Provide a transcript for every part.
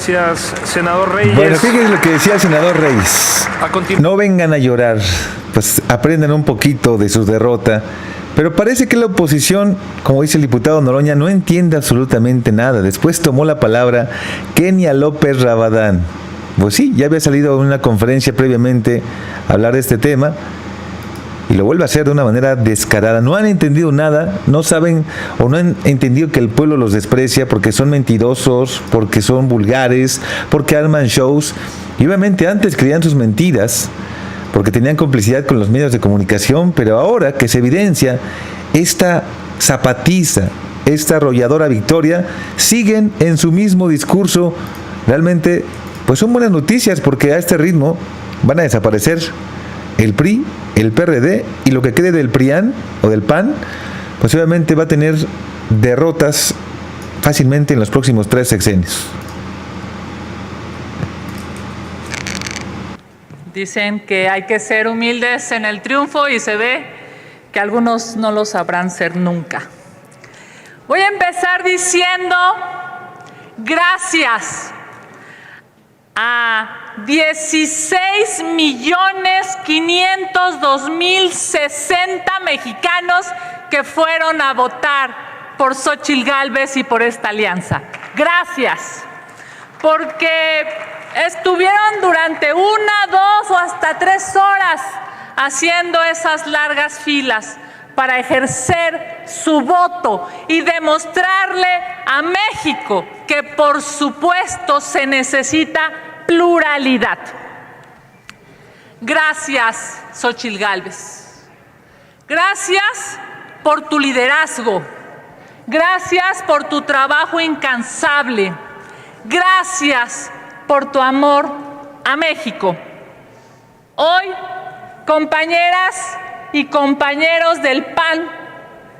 Gracias, senador Reyes. Bueno, fíjense lo que decía el senador Reyes. No vengan a llorar, pues aprendan un poquito de su derrota. Pero parece que la oposición, como dice el diputado Noroña, no entiende absolutamente nada. Después tomó la palabra Kenia López Rabadán. Pues sí, ya había salido a una conferencia previamente a hablar de este tema y lo vuelve a hacer de una manera descarada. No han entendido nada, no saben o no han entendido que el pueblo los desprecia porque son mentirosos, porque son vulgares, porque arman shows. Y obviamente antes creían sus mentiras porque tenían complicidad con los medios de comunicación, pero ahora que se evidencia esta zapatiza, esta arrolladora victoria, siguen en su mismo discurso. Realmente, pues son buenas noticias porque a este ritmo van a desaparecer el PRI, el PRD y lo que quede del PRIAN o del PAN, pues obviamente va a tener derrotas fácilmente en los próximos 3 sexenios. Dicen que hay que ser humildes en el triunfo y se ve que algunos no lo sabrán ser nunca. Voy a empezar diciendo gracias a 16.502.060 mexicanos que fueron a votar por Xóchitl Gálvez y por esta alianza. Gracias, porque estuvieron durante 1, 2 o hasta 3 horas haciendo esas largas filas para ejercer su voto y demostrarle a México que, por supuesto, se necesita pluralidad. Gracias, Xóchitl Gálvez. Gracias por tu liderazgo. Gracias por tu trabajo incansable. Gracias por tu amor a México. Hoy, compañeras y compañeros del PAN,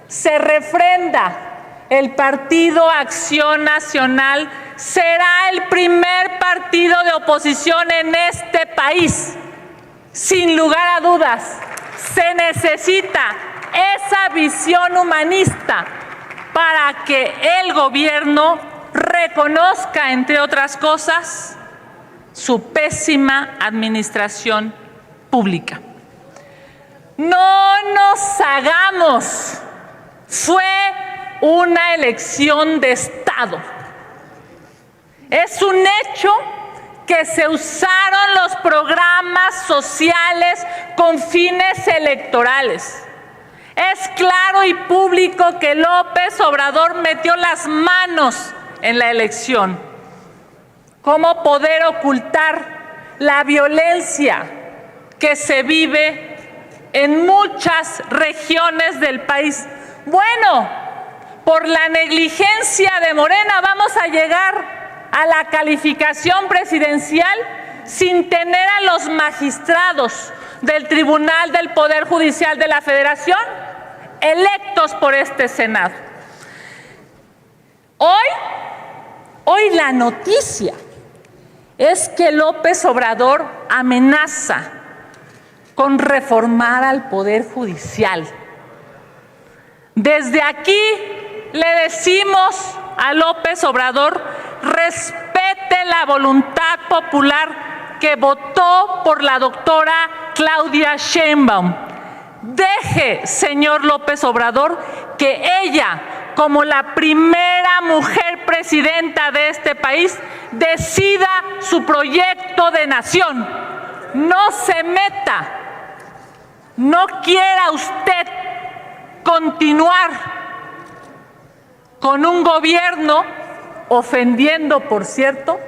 se refrenda el Partido Acción Nacional será el primer partido de oposición en este país. Sin lugar a dudas, se necesita esa visión humanista para que el gobierno reconozca, entre otras cosas, su pésima administración pública. No nos hagamos, fue una elección de Estado. Es un hecho que se usaron los programas sociales con fines electorales. Es claro y público que López Obrador metió las manos en la elección. ¿Cómo poder ocultar la violencia que se vive en muchas regiones del país? Bueno, por la negligencia de Morena vamos a llegar a la calificación presidencial sin tener a los magistrados del Tribunal del Poder Judicial de la Federación electos por este Senado. Hoy la noticia es que López Obrador amenaza con reformar al Poder Judicial. Desde aquí le decimos a López Obrador: respete la voluntad popular que votó por la doctora Claudia Sheinbaum. Deje, señor López Obrador, que ella, como la primera mujer presidenta de este país, decida su proyecto de nación. No se meta. No quiera usted continuar con un gobierno ofendiendo, por cierto,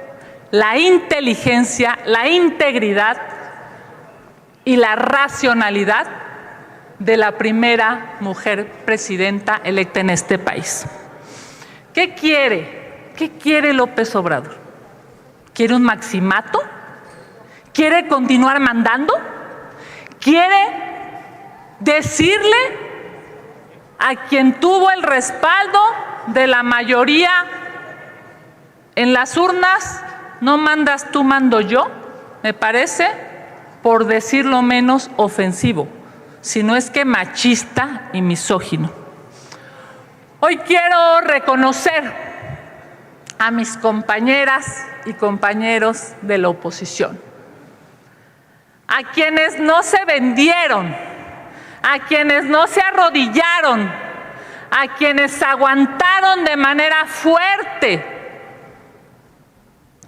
la inteligencia, la integridad y la racionalidad de la primera mujer presidenta electa en este país. ¿Qué quiere? ¿Qué quiere López Obrador? ¿Quiere un maximato? ¿Quiere continuar mandando? ¿Quiere decirle a quien tuvo el respaldo de la mayoría en las urnas: no mandas tú, mando yo? Me parece, por decirlo menos, ofensivo, si no es que machista y misógino. Hoy quiero reconocer a mis compañeras y compañeros de la oposición, a quienes no se vendieron, a quienes no se arrodillaron, a quienes aguantaron de manera fuerte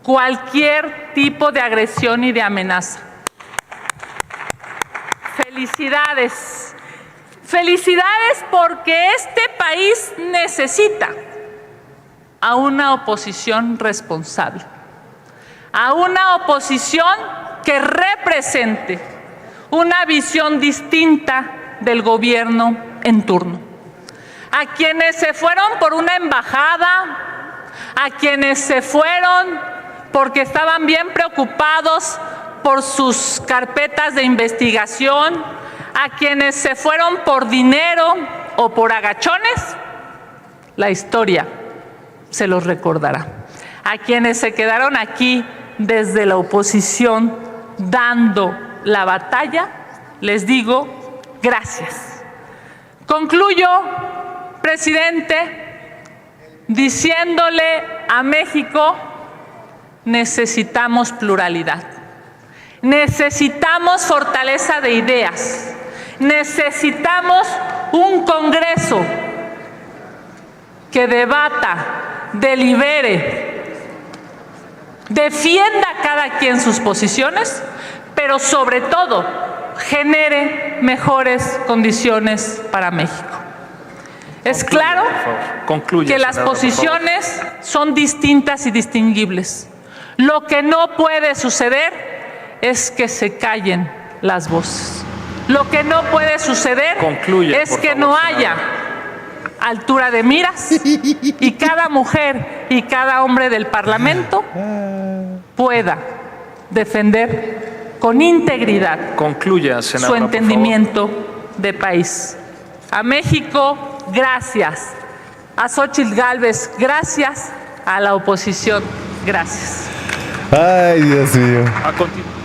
cualquier tipo de agresión y de amenaza. Felicidades. Felicidades porque este país necesita a una oposición responsable, a una oposición que represente una visión distinta del gobierno en turno. A quienes se fueron por una embajada, a quienes se fueron porque estaban bien preocupados por sus carpetas de investigación, a quienes se fueron por dinero o por agachones, la historia se los recordará. A quienes se quedaron aquí desde la oposición dando la batalla, les digo gracias. Concluyo, presidente, diciéndole a México: necesitamos pluralidad, necesitamos fortaleza de ideas, necesitamos un Congreso que debata, delibere, defienda cada quien sus posiciones, pero sobre todo genere mejores condiciones para México. Es claro que las posiciones son distintas y distinguibles. Lo que no puede suceder es que se callen las voces. Lo que no puede suceder es que no haya altura de miras y cada mujer y cada hombre del Parlamento pueda defender con integridad su entendimiento de país. A México, gracias. A Xóchitl Gálvez, gracias. A la oposición, gracias. Ay, Dios mío.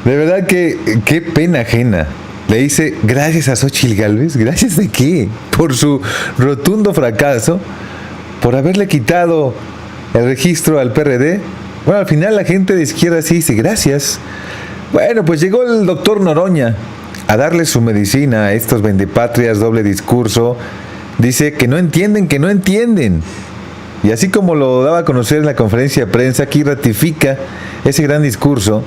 De verdad que qué pena ajena. Le dice gracias a Xóchitl Gálvez. ¿Gracias de qué? Por su rotundo fracaso, por haberle quitado el registro al PRD. Bueno, al final la gente de izquierda sí dice gracias. Bueno, pues llegó el doctor Noroña a darle su medicina a estos vendepatrias, doble discurso. Dice que no entienden. Y así como lo daba a conocer en la conferencia de prensa, aquí ratifica ese gran discurso,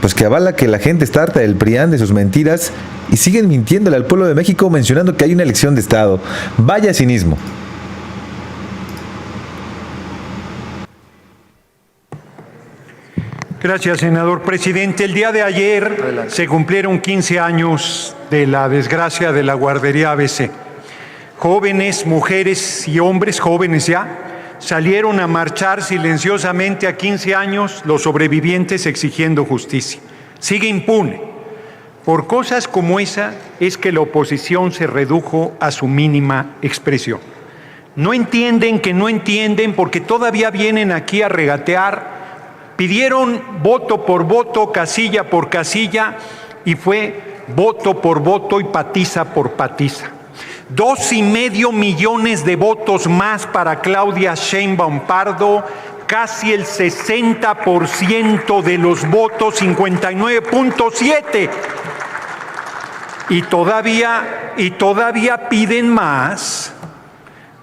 pues que avala que la gente está harta del PRIAN, de sus mentiras, y siguen mintiéndole al pueblo de México mencionando que hay una elección de Estado. Vaya cinismo. Gracias, senador presidente. El día de ayer se cumplieron 15 años de la desgracia de la guardería ABC. Jóvenes, mujeres y hombres, jóvenes ya, salieron a marchar silenciosamente a 15 años los sobrevivientes exigiendo justicia. Sigue impune. Por cosas como esa es que la oposición se redujo a su mínima expresión. No entienden que no entienden porque todavía vienen aquí a regatear. Pidieron voto por voto, casilla por casilla, y fue voto por voto y patiza por patiza. 2,5 millones de votos más para Claudia Sheinbaum Pardo, casi el 60% de los votos, 59.7. Y todavía piden más.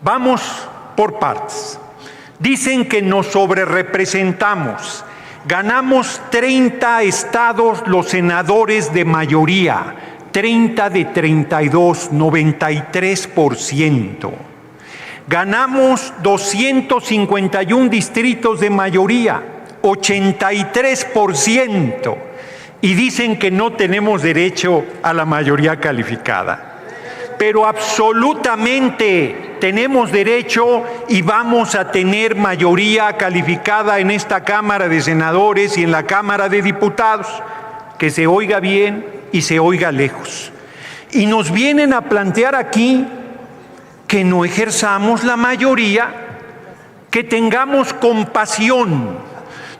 Vamos por partes. Dicen que nos sobrerepresentamos. Ganamos 30 estados los senadores de mayoría. 30 de 32, 93%. Ganamos 251 distritos de mayoría, 83%. Y dicen que no tenemos derecho a la mayoría calificada. Pero absolutamente tenemos derecho y vamos a tener mayoría calificada en esta Cámara de Senadores y en la Cámara de Diputados. Que se oiga bien y se oiga lejos. Y nos vienen a plantear aquí que no ejerzamos la mayoría, que tengamos compasión.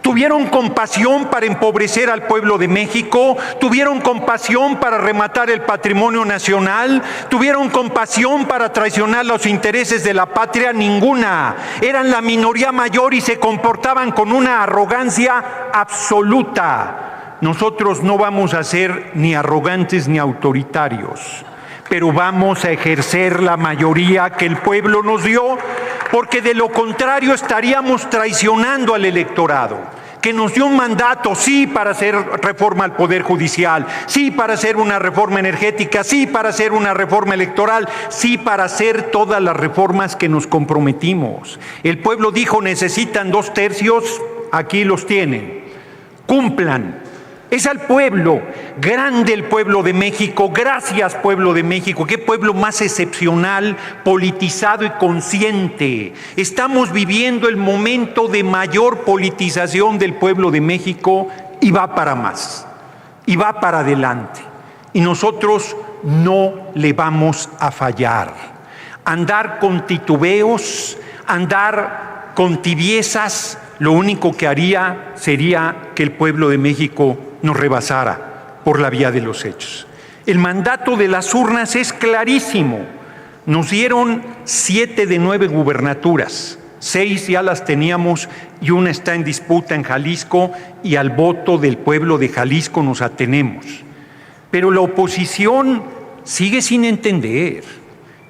Tuvieron compasión para empobrecer al pueblo de México, tuvieron compasión para rematar el patrimonio nacional, tuvieron compasión para traicionar los intereses de la patria. Ninguna. Eran la minoría mayor y se comportaban con una arrogancia absoluta. Nosotros no vamos a ser ni arrogantes ni autoritarios, pero vamos a ejercer la mayoría que el pueblo nos dio, porque de lo contrario estaríamos traicionando al electorado, que nos dio un mandato, sí, para hacer reforma al Poder Judicial, sí, para hacer una reforma energética, sí, para hacer una reforma electoral, sí, para hacer todas las reformas que nos comprometimos. El pueblo dijo: necesitan 2/3, aquí los tienen, cumplan. Es al pueblo, grande el pueblo de México. Gracias, pueblo de México. Qué pueblo más excepcional, politizado y consciente. Estamos viviendo el momento de mayor politización del pueblo de México y va para más, y va para adelante. Y nosotros no le vamos a fallar. Andar con titubeos, andar con tibiezas, lo único que haría sería que el pueblo de México nos rebasara por la vía de los hechos. El mandato de las urnas es clarísimo. Nos dieron 7 de 9 gubernaturas, 6 ya las teníamos y una está en disputa en Jalisco, y al voto del pueblo de Jalisco nos atenemos. Pero la oposición sigue sin entender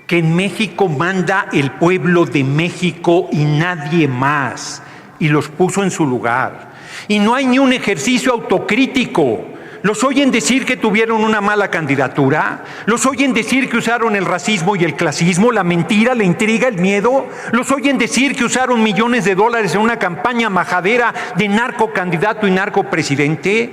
que en México manda el pueblo de México y nadie más, y los puso en su lugar. Y no hay ni un ejercicio autocrítico. Los oyen decir que tuvieron una mala candidatura, los oyen decir que usaron el racismo y el clasismo, la mentira, la intriga, el miedo, los oyen decir que usaron millones de dólares en una campaña majadera de narcocandidato y narcopresidente.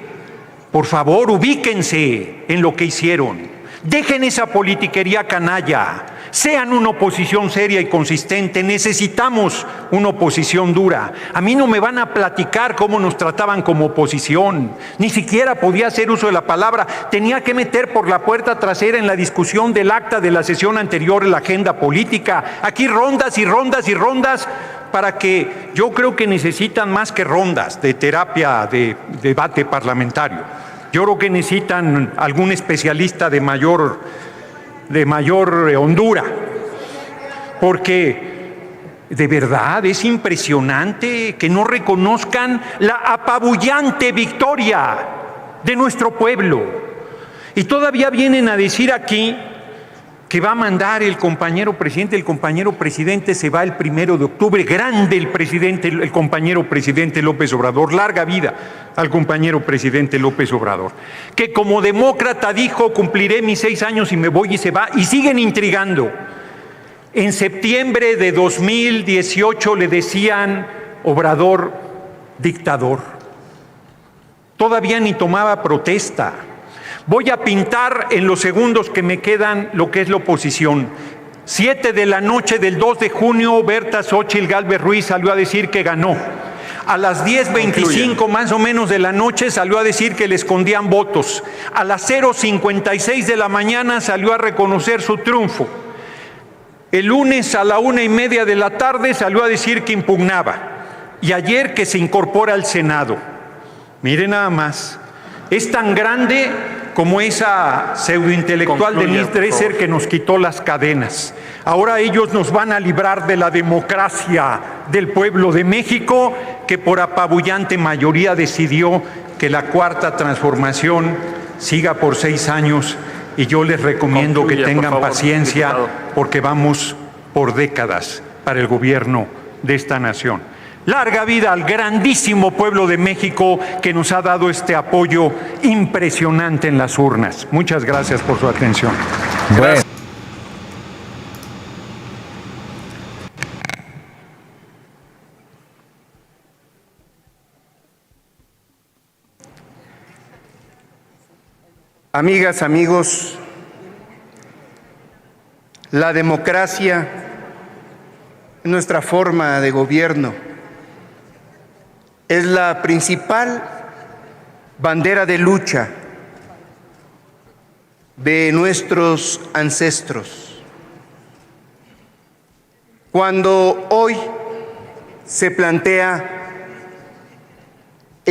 Por favor, ubíquense en lo que hicieron. Dejen esa politiquería canalla. Sean una oposición seria y consistente. Necesitamos una oposición dura. A mí no me van a platicar cómo nos trataban como oposición. Ni siquiera podía hacer uso de la palabra. Tenía que meter por la puerta trasera en la discusión del acta de la sesión anterior en la agenda política. Aquí rondas y rondas y rondas, para que yo creo que necesitan más que rondas de terapia de debate parlamentario. Yo creo que necesitan algún especialista de mayor hondura, porque de verdad es impresionante que no reconozcan la apabullante victoria de nuestro pueblo. Y todavía vienen a decir aquí que va a mandar el compañero presidente se va el 1 de octubre, grande el compañero presidente López Obrador, larga vida al compañero presidente López Obrador, que como demócrata dijo: cumpliré mis 6 años y me voy, y se va, y siguen intrigando. En septiembre de 2018 le decían Obrador dictador, todavía ni tomaba protesta. Voy a pintar en los segundos que me quedan lo que es la oposición. 7 de la noche del 2 de junio, Berta Xóchitl Gálvez Ruiz salió a decir que ganó. A las 10:25 más o menos de la noche salió a decir que le escondían votos. A las 0:56 de la mañana salió a reconocer su triunfo. El lunes a la 1:30 de la tarde salió a decir que impugnaba. Y ayer que se incorpora al Senado. Mire nada más. Es tan grande como esa pseudointelectual Denise Dresser que nos quitó las cadenas. Ahora ellos nos van a librar de la democracia del pueblo de México, que por apabullante mayoría decidió que la Cuarta Transformación siga por 6 años, y yo les recomiendo que tengan paciencia, porque vamos por décadas para el gobierno de esta nación. Larga vida al grandísimo pueblo de México, que nos ha dado este apoyo impresionante en las urnas. Muchas gracias por su atención. Bueno. Amigas, amigos, la democracia es nuestra forma de gobierno. Es la principal bandera de lucha de nuestros ancestros. Cuando hoy se plantea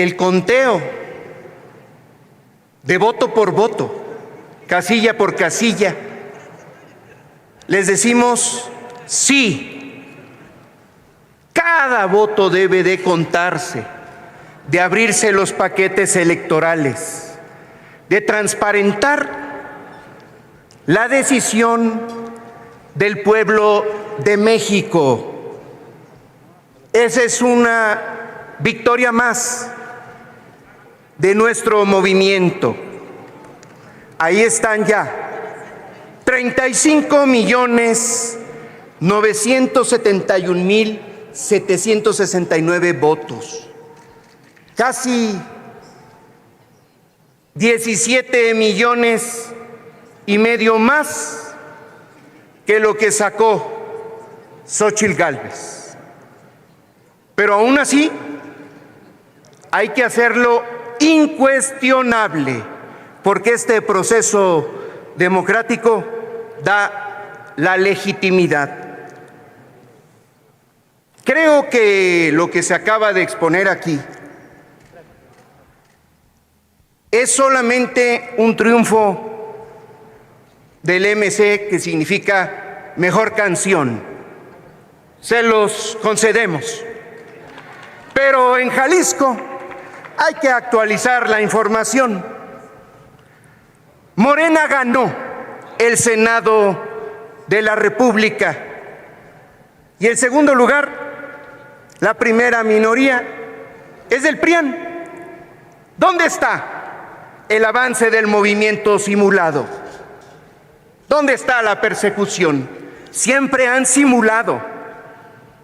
el conteo de voto por voto, casilla por casilla, les decimos sí. Cada voto debe de contarse, de abrirse los paquetes electorales, de transparentar la decisión del pueblo de México. Esa es una victoria más de nuestro movimiento. Ahí están ya 35.971.769 votos. Casi 17 millones y medio más que lo que sacó Xóchitl Gálvez. Pero aún así, hay que hacerlo incuestionable, porque este proceso democrático da la legitimidad. Creo que lo que se acaba de exponer aquí es solamente un triunfo del MC, que significa mejor canción. Se los concedemos. Pero en Jalisco hay que actualizar la información. Morena ganó el Senado de la República y en segundo lugar, la primera minoría es del PRIAN. ¿Dónde está el avance del movimiento simulado? ¿Dónde está la persecución? Siempre han simulado,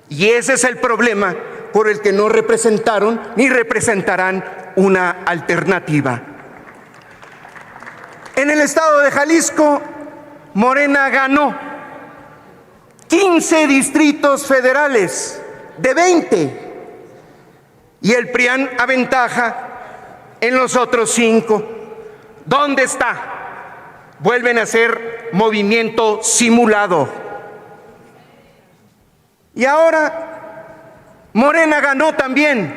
y ese es el problema por el que no representaron ni representarán una alternativa. En el estado de Jalisco, Morena ganó 15 distritos federales de 20 y el PRIAN aventaja en los otros 5. ¿Dónde está? Vuelven a ser movimiento simulado. Y ahora Morena ganó también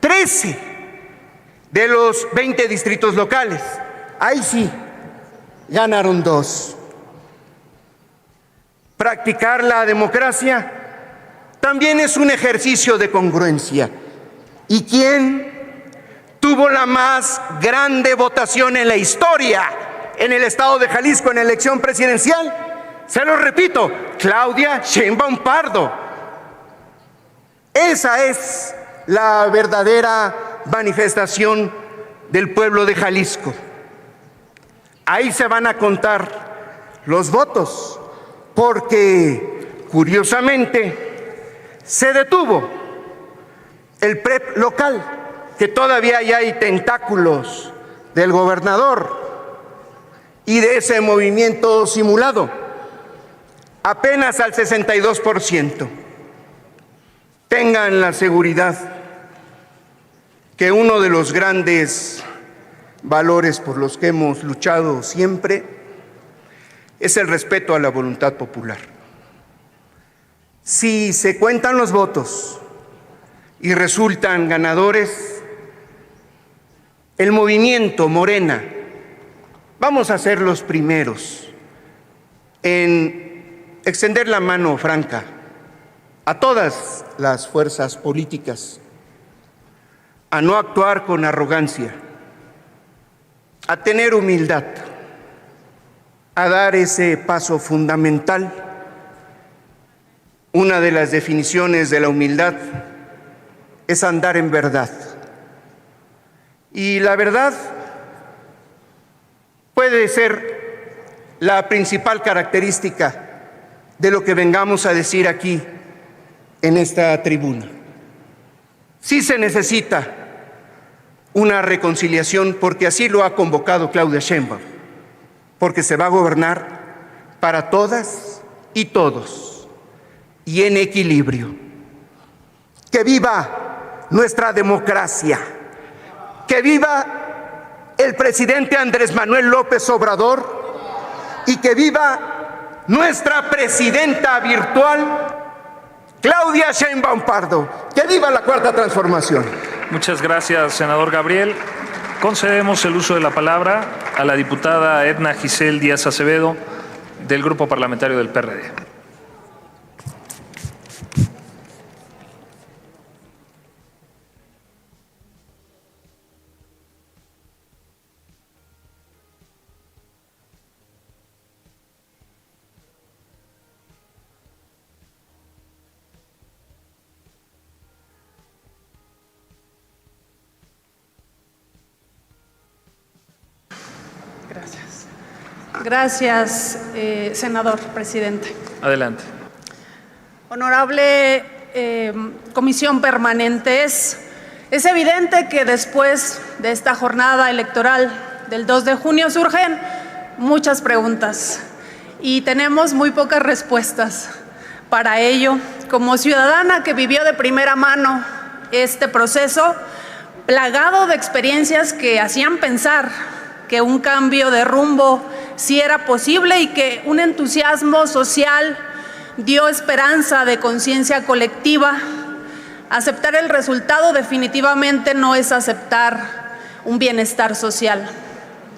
13 de los 20 distritos locales. Ahí sí, ganaron 2. Practicar la democracia también es un ejercicio de congruencia. ¿Y quién tuvo la más grande votación en la historia en el estado de Jalisco en la elección presidencial? Se lo repito, Claudia Sheinbaum Pardo. Esa es la verdadera manifestación del pueblo de Jalisco. Ahí se van a contar los votos, porque curiosamente se detuvo el PREP local, que todavía ya hay tentáculos del gobernador y de ese movimiento simulado, apenas al 62%. Tengan la seguridad que uno de los grandes valores por los que hemos luchado siempre es el respeto a la voluntad popular. Si se cuentan los votos y resultan ganadores, el movimiento Morena, vamos a ser los primeros en extender la mano franca a todas las fuerzas políticas, a no actuar con arrogancia, a tener humildad, a dar ese paso fundamental. Una de las definiciones de la humildad es andar en verdad. Y la verdad puede ser la principal característica de lo que vengamos a decir aquí en esta tribuna. Sí se necesita una reconciliación, porque así lo ha convocado Claudia Sheinbaum, porque se va a gobernar para todas y todos y en equilibrio. ¡Que viva nuestra democracia! ¡Que viva el presidente Andrés Manuel López Obrador! ¡Y que viva nuestra presidenta virtual, Claudia Sheinbaum Pardo! ¡Que viva la Cuarta Transformación! Muchas gracias, senador Gabriel. Concedemos el uso de la palabra a la diputada Edna Giselle Díaz Acevedo, del Grupo Parlamentario del PRD. Gracias, senador presidente. Adelante. Honorable Comisión Permanente, es evidente que después de esta jornada electoral del 2 de junio surgen muchas preguntas y tenemos muy pocas respuestas para ello. Como ciudadana que vivió de primera mano este proceso, plagado de experiencias que hacían pensar que un cambio de rumbo sí era posible y que un entusiasmo social dio esperanza de conciencia colectiva, aceptar el resultado definitivamente no es aceptar un bienestar social,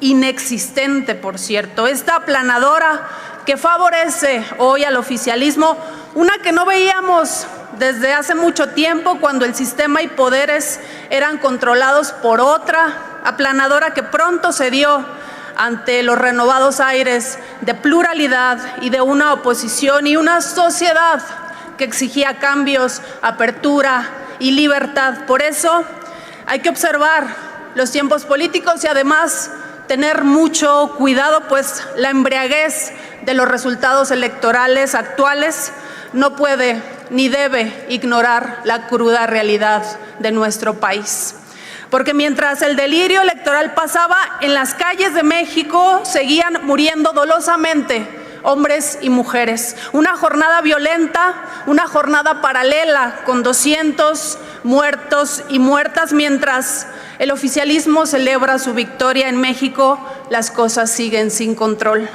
inexistente, por cierto. Esta aplanadora que favorece hoy al oficialismo, una que no veíamos desde hace mucho tiempo cuando el sistema y poderes eran controlados por otra aplanadora que pronto se dio ante los renovados aires de pluralidad y de una oposición y una sociedad que exigía cambios, apertura y libertad. Por eso hay que observar los tiempos políticos y además tener mucho cuidado, pues la embriaguez de los resultados electorales actuales no puede ni debe ignorar la cruda realidad de nuestro país. Porque mientras el delirio electoral pasaba, en las calles de México seguían muriendo dolosamente hombres y mujeres. Una jornada violenta, una jornada paralela con 200 muertos y muertas. Mientras el oficialismo celebra su victoria en México, las cosas siguen sin control.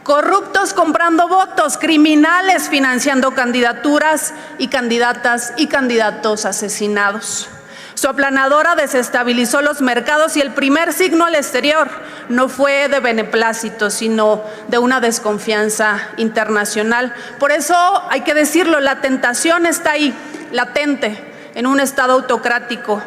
Corruptos comprando votos, criminales financiando candidaturas y candidatas y candidatos asesinados. Su aplanadora desestabilizó los mercados y el primer signo al exterior no fue de beneplácito, sino de una desconfianza internacional. Por eso hay que decirlo, la tentación está ahí, latente, en un Estado autocrático.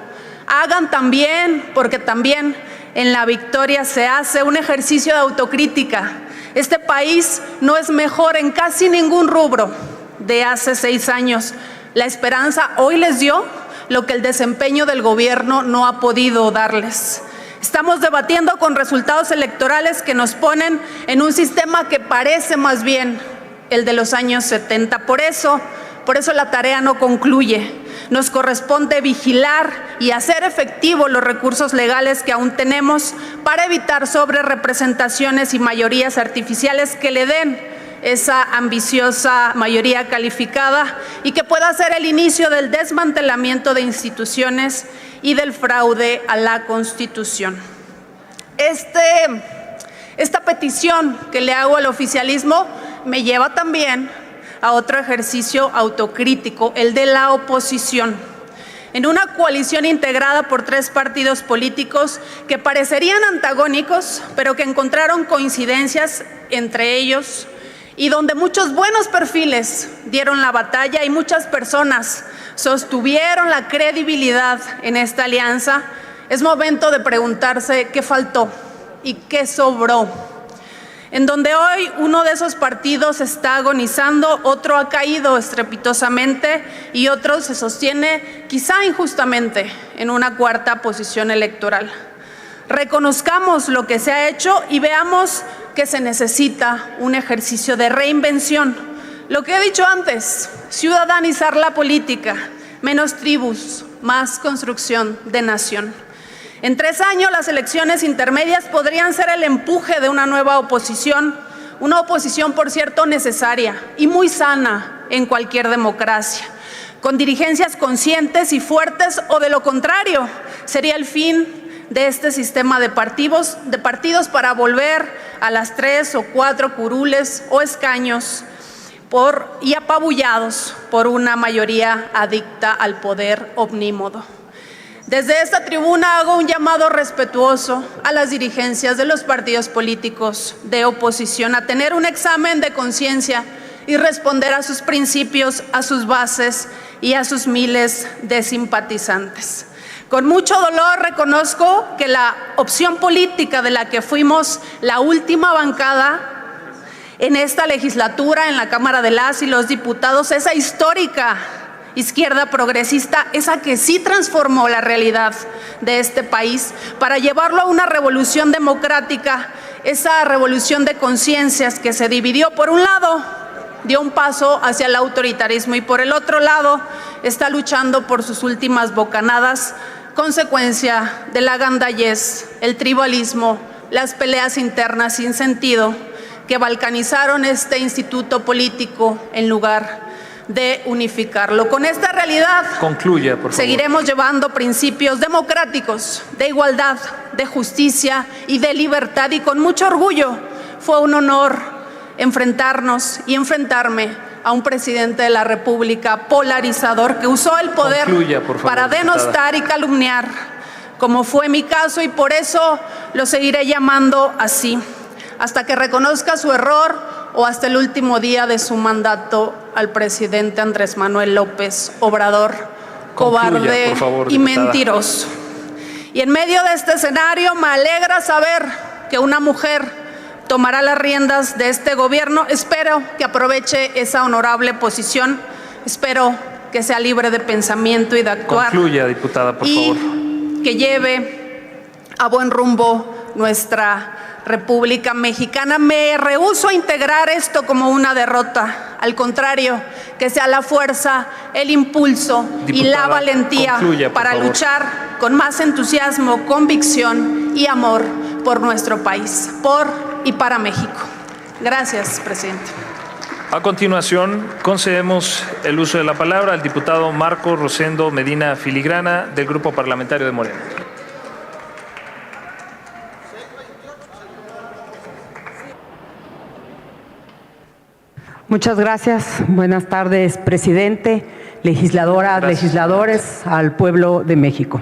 Hagan también, porque también en la victoria se hace un ejercicio de autocrítica. Este país no es mejor en casi ningún rubro de hace 6 años. La esperanza hoy les dio lo que el desempeño del gobierno no ha podido darles. Estamos debatiendo con resultados electorales que nos ponen en un sistema que parece más bien el de los años 70. Por eso la tarea no concluye. Nos corresponde vigilar y hacer efectivos los recursos legales que aún tenemos para evitar sobrerepresentaciones y mayorías artificiales que le den esa ambiciosa mayoría calificada y que pueda ser el inicio del desmantelamiento de instituciones y del fraude a la Constitución. Esta petición que le hago al oficialismo me lleva también a otro ejercicio autocrítico, el de la oposición. En una coalición integrada por 3 partidos políticos que parecerían antagónicos, pero que encontraron coincidencias entre ellos, y donde muchos buenos perfiles dieron la batalla y muchas personas sostuvieron la credibilidad en esta alianza, es momento de preguntarse qué faltó y qué sobró. En donde hoy uno de esos partidos está agonizando, otro ha caído estrepitosamente y otro se sostiene, quizá injustamente, en una 4ª posición electoral. Reconozcamos lo que se ha hecho y veamos que se necesita un ejercicio de reinvención. Lo que he dicho antes, ciudadanizar la política, menos tribus, más construcción de nación. En 3 años las elecciones intermedias podrían ser el empuje de una nueva oposición, una oposición, por cierto, necesaria y muy sana en cualquier democracia, con dirigencias conscientes y fuertes, o de lo contrario, sería el fin de este sistema de partidos para volver a las 3 o 4 curules o escaños y apabullados por una mayoría adicta al poder omnímodo. Desde esta tribuna hago un llamado respetuoso a las dirigencias de los partidos políticos de oposición a tener un examen de conciencia y responder a sus principios, a sus bases y a sus miles de simpatizantes. Con mucho dolor reconozco que la opción política de la que fuimos la última bancada en esta legislatura, en la Cámara de las y los Diputados, esa histórica izquierda progresista, esa que sí transformó la realidad de este país para llevarlo a una revolución democrática, esa revolución de conciencias que se dividió. Por un lado, dio un paso hacia el autoritarismo y por el otro lado está luchando por sus últimas bocanadas, consecuencia de la gandallez, el tribalismo, las peleas internas sin sentido que balcanizaron este instituto político en lugar de unificarlo. Con esta realidad concluya, por favor. Seguiremos llevando principios democráticos, de igualdad, de justicia y de libertad, y con mucho orgullo fue un honor enfrentarnos y enfrentarme a un presidente de la República polarizador que usó el poder para denostar y calumniar, como fue mi caso, y por eso lo seguiré llamando así, hasta que reconozca su error o hasta el último día de su mandato al presidente Andrés Manuel López Obrador, cobarde por favor, y diputada. mentiroso. Y en medio de este escenario me alegra saber que una mujer tomará las riendas de este gobierno. Espero que aproveche esa honorable posición, espero que sea libre de pensamiento y de actuar. Concluya, diputada, por favor. Que lleve a buen rumbo nuestra República Mexicana. Me rehúso a integrar esto como una derrota. Al contrario, que sea la fuerza, el impulso y la valentía para luchar con más entusiasmo, convicción y amor por nuestro país, por y para México. Gracias, presidente. A continuación, concedemos el uso de la palabra al diputado Marco Rosendo Medina Filigrana, del Grupo Parlamentario de Morena. Muchas gracias. Buenas tardes, presidente, legisladoras, legisladores, al pueblo de México.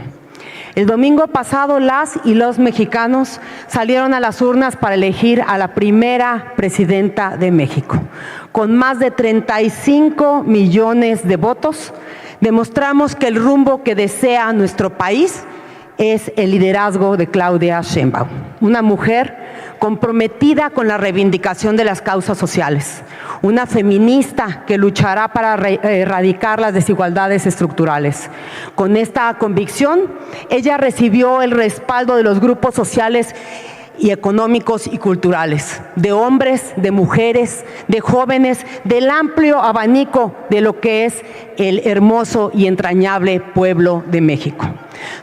El domingo pasado, las y los mexicanos salieron a las urnas para elegir a la primera presidenta de México. Con más de 35 millones de votos, demostramos que el rumbo que desea nuestro país es el liderazgo de Claudia Sheinbaum, una mujer comprometida con la reivindicación de las causas sociales, una feminista que luchará para erradicar las desigualdades estructurales. Con esta convicción, ella recibió el respaldo de los grupos sociales y económicos y culturales, de hombres, de mujeres, de jóvenes, del amplio abanico de lo que es el hermoso y entrañable pueblo de México.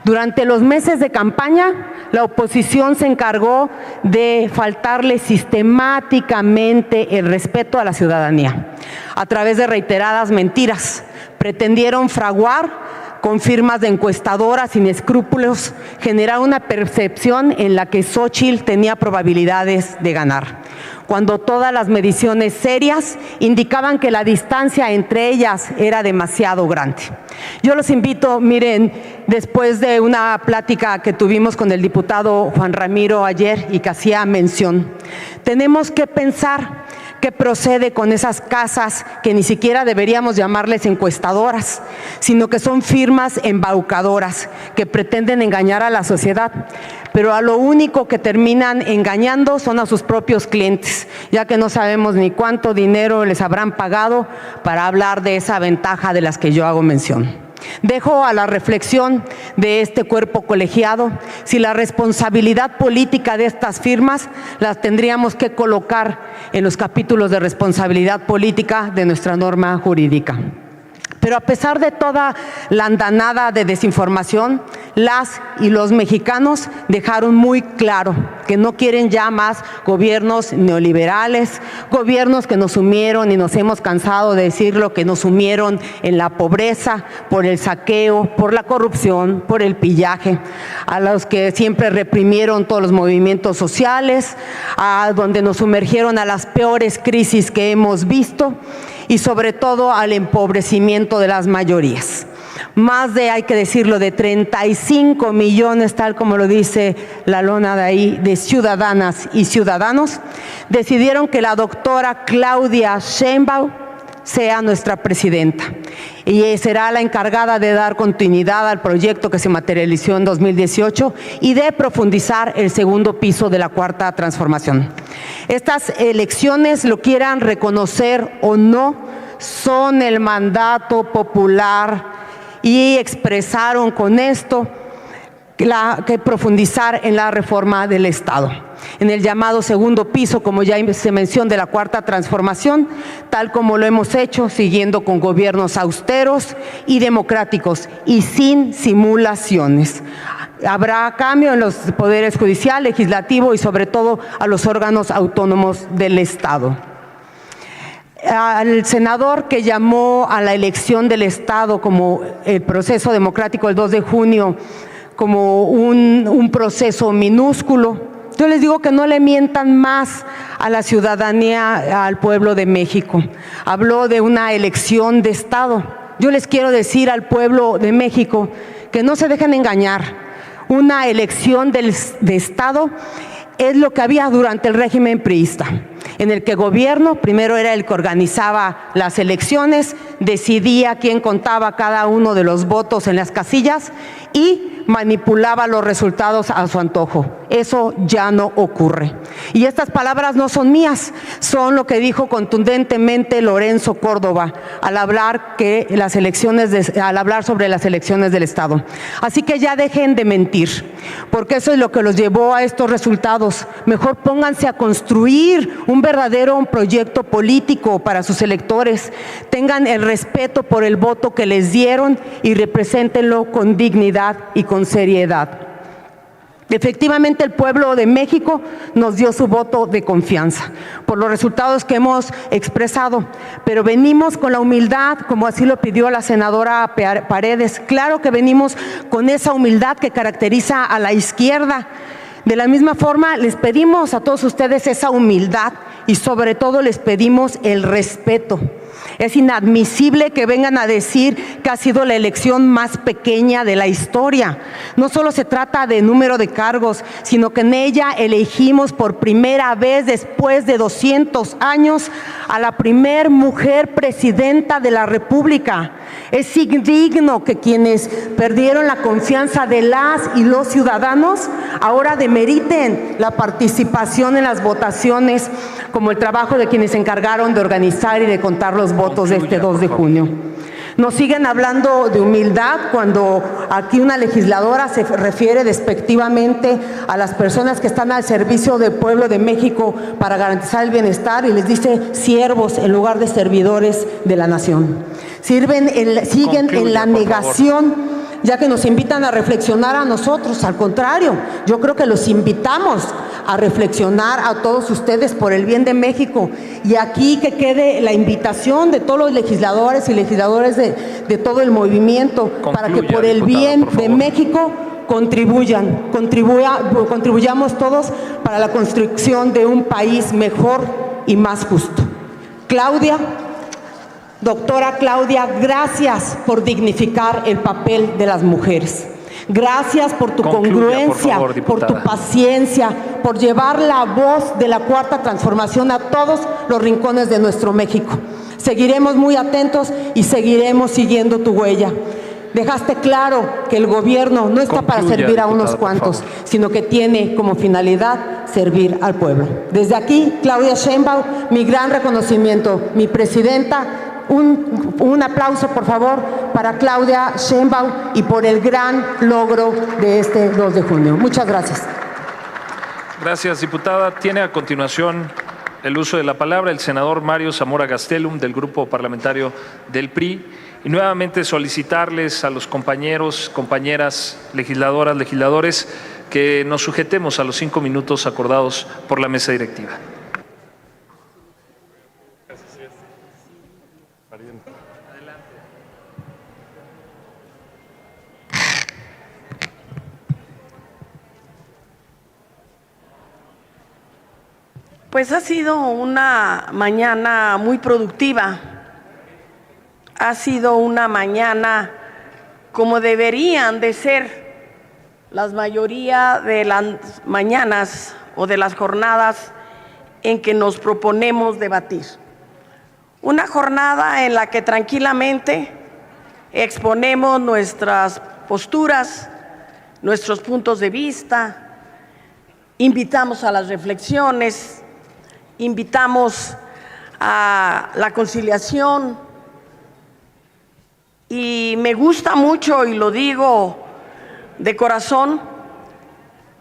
Durante los meses de campaña, la oposición se encargó de faltarle sistemáticamente el respeto a la ciudadanía. A través de reiteradas mentiras, pretendieron fraguar con firmas de encuestadoras sin escrúpulos, generar una percepción en la que Xóchitl tenía probabilidades de ganar, cuando todas las mediciones serias indicaban que la distancia entre ellas era demasiado grande. Yo los invito, miren, después de una plática que tuvimos con el diputado Juan Ramiro ayer y que hacía mención, tenemos que pensar qué procede con esas casas que ni siquiera deberíamos llamarles encuestadoras, sino que son firmas embaucadoras que pretenden engañar a la sociedad, pero a lo único que terminan engañando son a sus propios clientes, ya que no sabemos ni cuánto dinero les habrán pagado para hablar de esa ventaja de las que yo hago mención. Dejo a la reflexión de este cuerpo colegiado si la responsabilidad política de estas firmas las tendríamos que colocar en los capítulos de responsabilidad política de nuestra norma jurídica. Pero a pesar de toda la andanada de desinformación, las y los mexicanos dejaron muy claro que no quieren ya más gobiernos neoliberales, gobiernos que nos sumieron, y nos hemos cansado de decirlo, que nos sumieron en la pobreza, por el saqueo, por la corrupción, por el pillaje, a los que siempre reprimieron todos los movimientos sociales, a donde nos sumergieron a las peores crisis que hemos visto, y sobre todo al empobrecimiento de las mayorías. más de, hay que decirlo, de 35 millones, tal como lo dice la lona de ahí, de ciudadanas y ciudadanos, decidieron que la doctora Claudia Sheinbaum sea nuestra presidenta y será la encargada de dar continuidad al proyecto que se materializó en 2018 y de profundizar el segundo piso de la Cuarta Transformación. Estas elecciones, lo quieran reconocer o no, son el mandato popular y expresaron con esto que profundizar en la reforma del Estado, en el llamado segundo piso, como ya se menciona, de la Cuarta Transformación, tal como lo hemos hecho, siguiendo con gobiernos austeros y democráticos y sin simulaciones. Habrá cambio en los poderes judicial, legislativo y sobre todo a los órganos autónomos del Estado. Al senador que llamó a la elección del Estado como el proceso democrático del 2 de junio, como un proceso minúsculo, yo les digo que no le mientan más a la ciudadanía, al pueblo de México. Habló de una elección de Estado. Yo les quiero decir al pueblo de México que no se dejen engañar. Una elección de Estado es lo que había durante el régimen priista, en el que el gobierno primero era el que organizaba las elecciones, decidía quién contaba cada uno de los votos en las casillas y manipulaba los resultados a su antojo. Eso ya no ocurre. Y estas palabras no son mías, son lo que dijo contundentemente Lorenzo Córdoba al hablar sobre las elecciones del Estado. Así que ya dejen de mentir, porque eso es lo que los llevó a estos resultados. Mejor pónganse a construir un verdadero proyecto político para sus electores. Tengan el respeto por el voto que les dieron y represéntenlo con dignidad y con seriedad. Efectivamente, el pueblo de México nos dio su voto de confianza por los resultados que hemos expresado, pero venimos con la humildad, como así lo pidió la senadora Paredes. Claro que venimos con esa humildad que caracteriza a la izquierda. De la misma forma, les pedimos a todos ustedes esa humildad y sobre todo les pedimos el respeto. Es inadmisible que vengan a decir que ha sido la elección más pequeña de la historia. No solo se trata de número de cargos, sino que en ella elegimos por primera vez después de 200 años a la primer mujer presidenta de la República. Es indigno que quienes perdieron la confianza de las y los ciudadanos ahora demeriten la participación en las votaciones, como el trabajo de quienes se encargaron de organizar y de contar los votos de este 2 de junio. Nos siguen hablando de humildad cuando aquí una legisladora se refiere despectivamente a las personas que están al servicio del pueblo de México para garantizar el bienestar y les dice siervos en lugar de servidores de la nación. Siguen en la negación, ya que nos invitan a reflexionar a nosotros. Al contrario, yo creo que los invitamos a reflexionar a todos ustedes por el bien de México. Y aquí que quede la invitación de todos los legisladores y legisladores de todo el movimiento, para que por el bien de México contribuyamos todos para la construcción de un país mejor y más justo. Doctora Claudia, gracias por dignificar el papel de las mujeres. Gracias por tu congruencia, por tu paciencia, por llevar la voz de la Cuarta Transformación a todos los rincones de nuestro México. Seguiremos muy atentos y seguiremos siguiendo tu huella. Dejaste claro que el gobierno no está para servir a unos cuantos, sino que tiene como finalidad servir al pueblo. Desde aquí, Claudia Sheinbaum, mi gran reconocimiento, mi presidenta. Un aplauso, por favor, para Claudia Sheinbaum y por el gran logro de este 2 de junio. Muchas gracias. Gracias, diputada. Tiene a continuación el uso de la palabra el senador Mario Zamora Gastelum, del Grupo Parlamentario del PRI. Y nuevamente solicitarles a los compañeros, compañeras, legisladoras, legisladores, que nos sujetemos a los 5 minutos acordados por la mesa directiva. Pues ha sido una mañana muy productiva, ha sido una mañana como deberían de ser la mayoría de las mañanas o de las jornadas en que nos proponemos debatir. Una jornada en la que tranquilamente exponemos nuestras posturas, nuestros puntos de vista, invitamos a las reflexiones, invitamos a la conciliación, y me gusta mucho, y lo digo de corazón,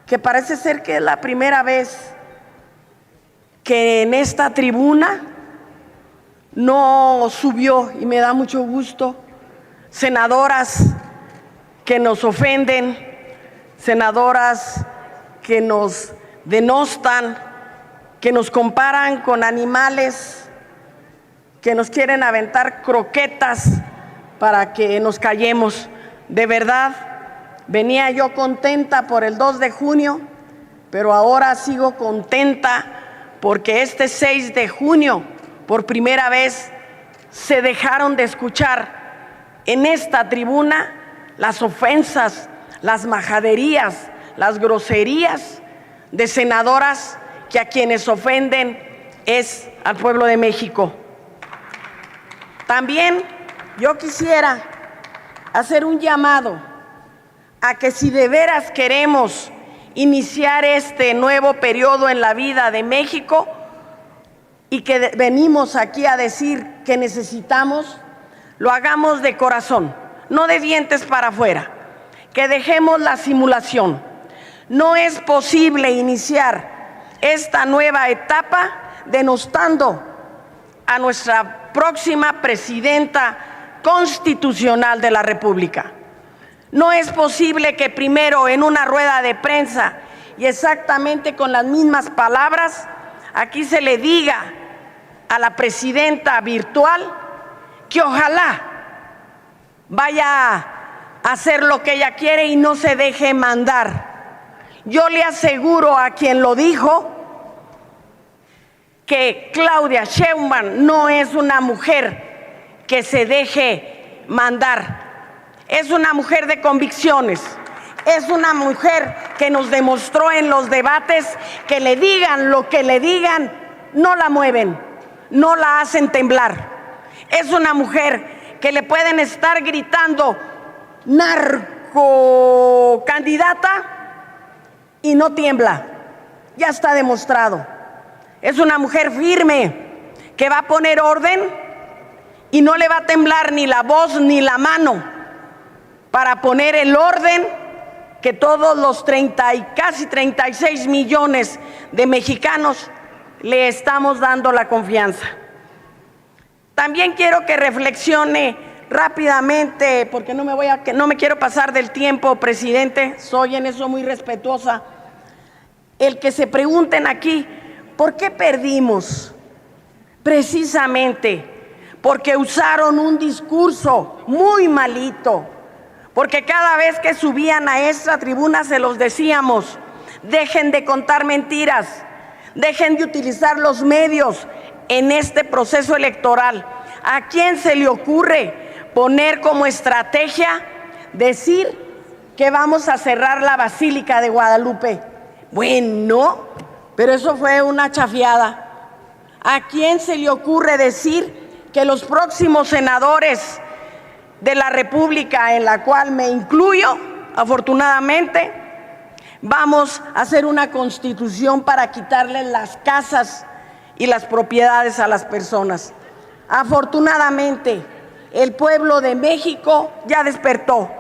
que parece ser que es la primera vez que en esta tribuna no subió, y me da mucho gusto, senadoras que nos ofenden, senadoras que nos denostan, que nos comparan con animales, que nos quieren aventar croquetas para que nos callemos. De verdad, venía yo contenta por el 2 de junio, pero ahora sigo contenta porque este 6 de junio, por primera vez, se dejaron de escuchar en esta tribuna las ofensas, las majaderías, las groserías de senadoras que a quienes ofenden es al pueblo de México. También yo quisiera hacer un llamado a que si de veras queremos iniciar este nuevo periodo en la vida de México y que venimos aquí a decir que necesitamos, lo hagamos de corazón, no de dientes para afuera, que dejemos la simulación. No es posible iniciar esta nueva etapa denostando a nuestra próxima presidenta constitucional de la República. No es posible que primero en una rueda de prensa y exactamente con las mismas palabras aquí se le diga a la presidenta virtual que ojalá vaya a hacer lo que ella quiere y no se deje mandar. Yo le aseguro a quien lo dijo que Claudia Sheinbaum no es una mujer que se deje mandar. Es una mujer de convicciones, es una mujer que nos demostró en los debates que le digan lo que le digan, no la mueven, no la hacen temblar. Es una mujer que le pueden estar gritando narcocandidata y no tiembla, ya está demostrado. Es una mujer firme que va a poner orden y no le va a temblar ni la voz ni la mano para poner el orden que todos los casi 36 millones de mexicanos le estamos dando la confianza. También quiero que reflexione rápidamente, porque no me quiero pasar del tiempo, presidente, soy en eso muy respetuosa, el que se pregunten aquí, ¿por qué perdimos? Precisamente porque usaron un discurso muy malito, porque cada vez que subían a esta tribuna se los decíamos, dejen de contar mentiras, dejen de utilizar los medios en este proceso electoral. ¿A quién se le ocurre poner como estrategia decir que vamos a cerrar la Basílica de Guadalupe? Bueno, pero eso fue una chafiada. ¿A quién se le ocurre decir que los próximos senadores de la República, en la cual me incluyo, afortunadamente, vamos a hacer una constitución para quitarles las casas y las propiedades a las personas? Afortunadamente, el pueblo de México ya despertó,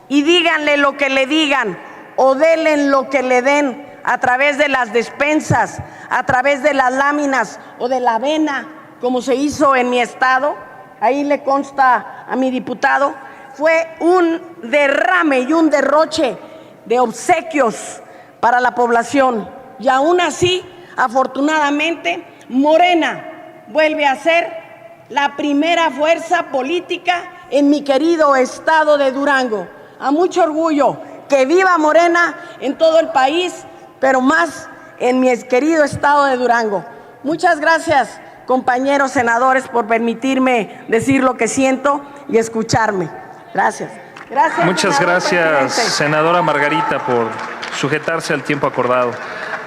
y díganle lo que le digan o denle lo que le den a través de las despensas, a través de las láminas o de la avena, como se hizo en mi estado, ahí le consta a mi diputado, fue un derrame y un derroche de obsequios para la población. Y aún así, afortunadamente, Morena vuelve a ser la primera fuerza política en mi querido estado de Durango. A mucho orgullo, que viva Morena en todo el país, pero más en mi querido estado de Durango. Muchas gracias, compañeros senadores, por permitirme decir lo que siento y escucharme. Gracias. Gracias. Muchas gracias, presidente. senadora Margarita, por sujetarse al tiempo acordado.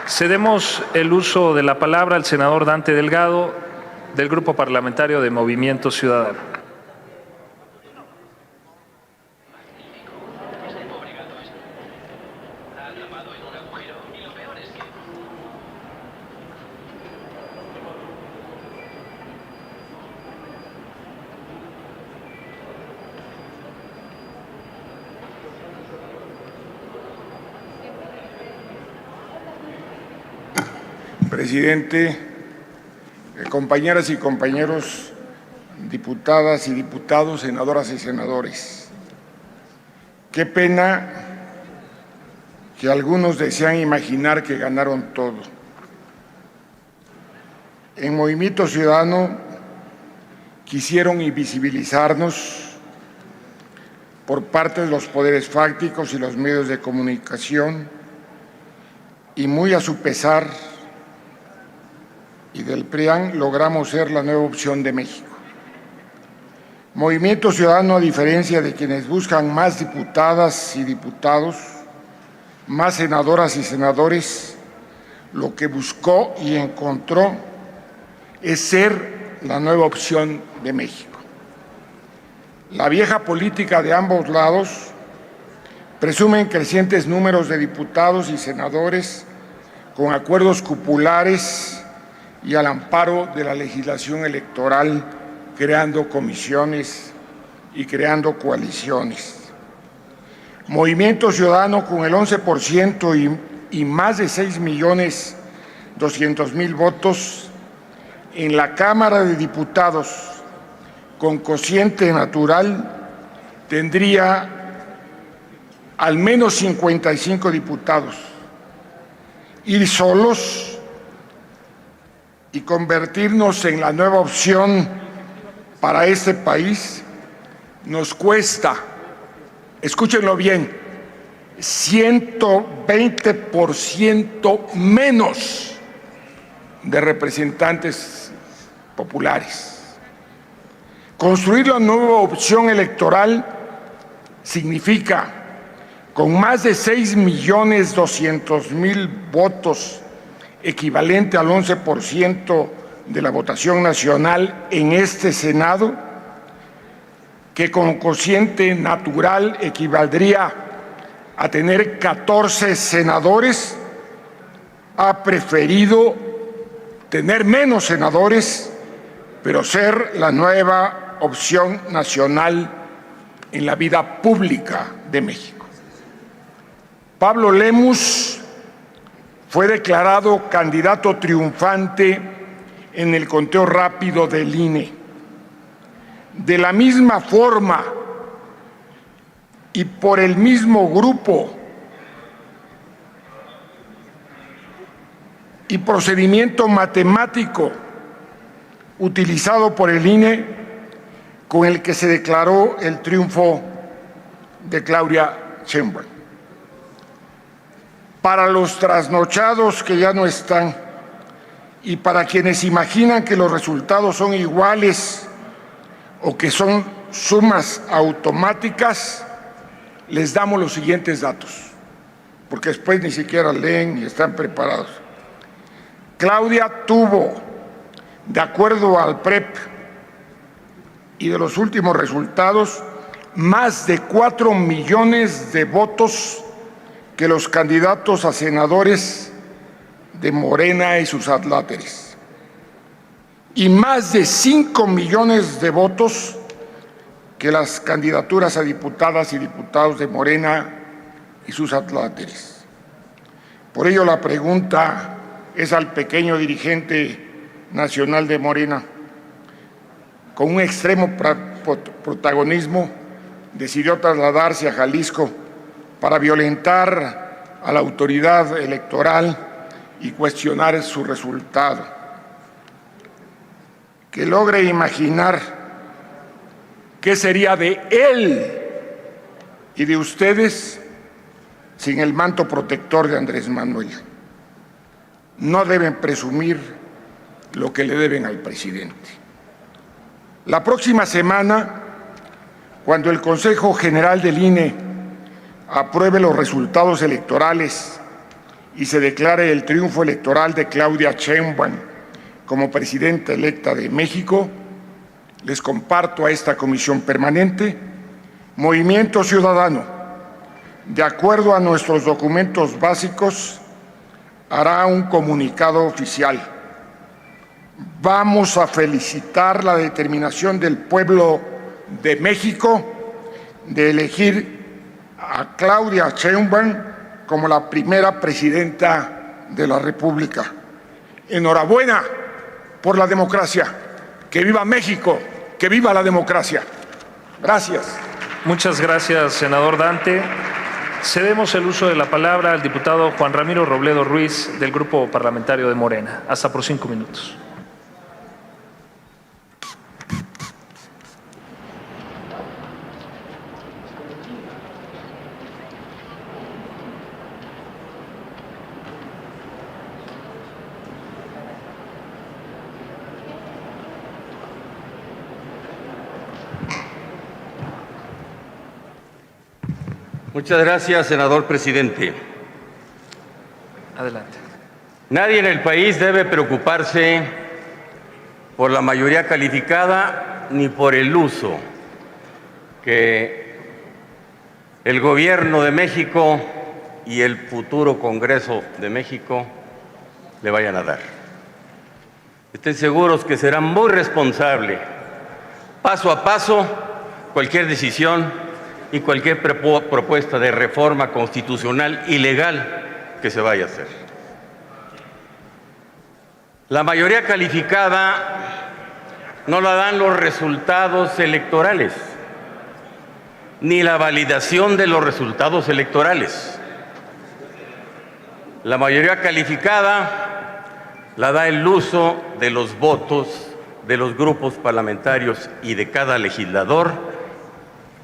Cedemos el uso de la palabra al senador Dante Delgado, del Grupo Parlamentario de Movimiento Ciudadano. Presidente, compañeras y compañeros, diputadas y diputados, senadoras y senadores. Qué pena que algunos desean imaginar que ganaron todo. En Movimiento Ciudadano quisieron invisibilizarnos por parte de los poderes fácticos y los medios de comunicación, y muy a su pesar y del PRIAN logramos ser la nueva opción de México. Movimiento Ciudadano, a diferencia de quienes buscan más diputadas y diputados, más senadoras y senadores, lo que buscó y encontró es ser la nueva opción de México. La vieja política de ambos lados presumen crecientes números de diputados y senadores con acuerdos cupulares y al amparo de la legislación electoral, creando comisiones y creando coaliciones. Movimiento Ciudadano, con el 11% y más de 6.200.000 votos en la Cámara de Diputados, con cociente natural, tendría al menos 55 diputados. Ir solos y convertirnos en la nueva opción para este país nos cuesta, escúchenlo bien, 120% menos de representantes populares. Construir la nueva opción electoral significa, con más de 6.200.000 votos, equivalente al 11% de la votación nacional en este Senado, que con cociente natural equivaldría a tener 14 senadores, ha preferido tener menos senadores, pero ser la nueva opción nacional en la vida pública de México. Pablo Lemus fue declarado candidato triunfante en el conteo rápido del INE. De la misma forma y por el mismo grupo y procedimiento matemático utilizado por el INE con el que se declaró el triunfo de Claudia Sheinbaum. Para los trasnochados que ya no están y para quienes imaginan que los resultados son iguales o que son sumas automáticas, les damos los siguientes datos, porque después ni siquiera leen ni están preparados. Claudia tuvo, de acuerdo al PREP y de los últimos resultados, más de 4 millones de votos que los candidatos a senadores de Morena y sus adláteres, y más de 5 millones de votos que las candidaturas a diputadas y diputados de Morena y sus adláteres. Por ello, la pregunta es al pequeño dirigente nacional de Morena. Con un extremo protagonismo, decidió trasladarse a Jalisco para violentar a la autoridad electoral y cuestionar su resultado. Que logre imaginar qué sería de él y de ustedes sin el manto protector de Andrés Manuel. No deben presumir lo que le deben al presidente. La próxima semana Cuando el Consejo General del INE apruebe los resultados electorales y se declare el triunfo electoral de Claudia Sheinbaum como presidenta electa de México, les comparto a esta comisión permanente: Movimiento Ciudadano, de acuerdo a nuestros documentos básicos, hará un comunicado oficial. Vamos a felicitar la determinación del pueblo de México de elegir a Claudia Sheinbaum como la primera presidenta de la República. Enhorabuena por la democracia. ¡Que viva México! ¡Que viva la democracia! Gracias. Muchas gracias, senador Dante. Cedemos el uso de la palabra al diputado Juan Ramiro Robledo Ruiz, del Grupo Parlamentario de Morena. Hasta por 5 minutos. Muchas gracias, senador presidente. Adelante. Nadie en el país debe preocuparse por la mayoría calificada ni por el uso que el Gobierno de México y el futuro Congreso de México le vayan a dar. Estén seguros que será muy responsable, paso a paso, cualquier decisión y cualquier propuesta de reforma constitucional y legal que se vaya a hacer. La mayoría calificada no la dan los resultados electorales, ni la validación de los resultados electorales. La mayoría calificada la da el uso de los votos de los grupos parlamentarios y de cada legislador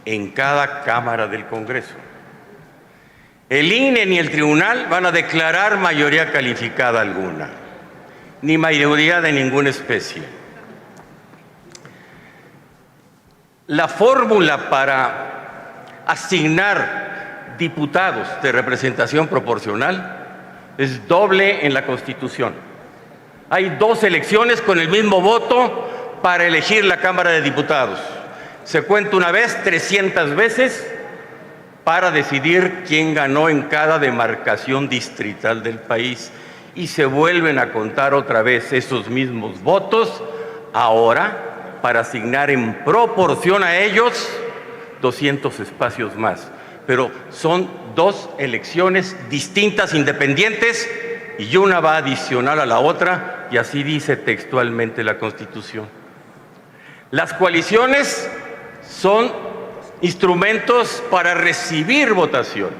en cada Cámara del Congreso. El INE ni el tribunal van a declarar mayoría calificada alguna, ni mayoría de ninguna especie. La fórmula para asignar diputados de representación proporcional es doble en la Constitución. Hay 2 elecciones con el mismo voto para elegir la Cámara de Diputados. Se cuenta una vez, 300 veces, para decidir quién ganó en cada demarcación distrital del país. Y se vuelven a contar otra vez esos mismos votos, ahora para asignar en proporción a ellos 200 espacios más. Pero son 2 elecciones distintas, independientes, y una va adicional a la otra, y así dice textualmente la Constitución. Las coaliciones son instrumentos para recibir votación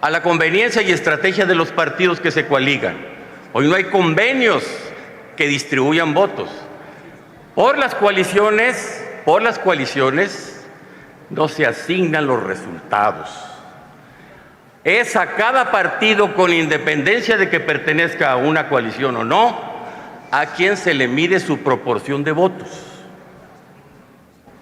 a la conveniencia y estrategia de los partidos que se coaligan. Hoy no hay convenios que distribuyan votos. Por las coaliciones no se asignan los resultados. Es a cada partido, con independencia de que pertenezca a una coalición o no, a quien se le mide su proporción de votos.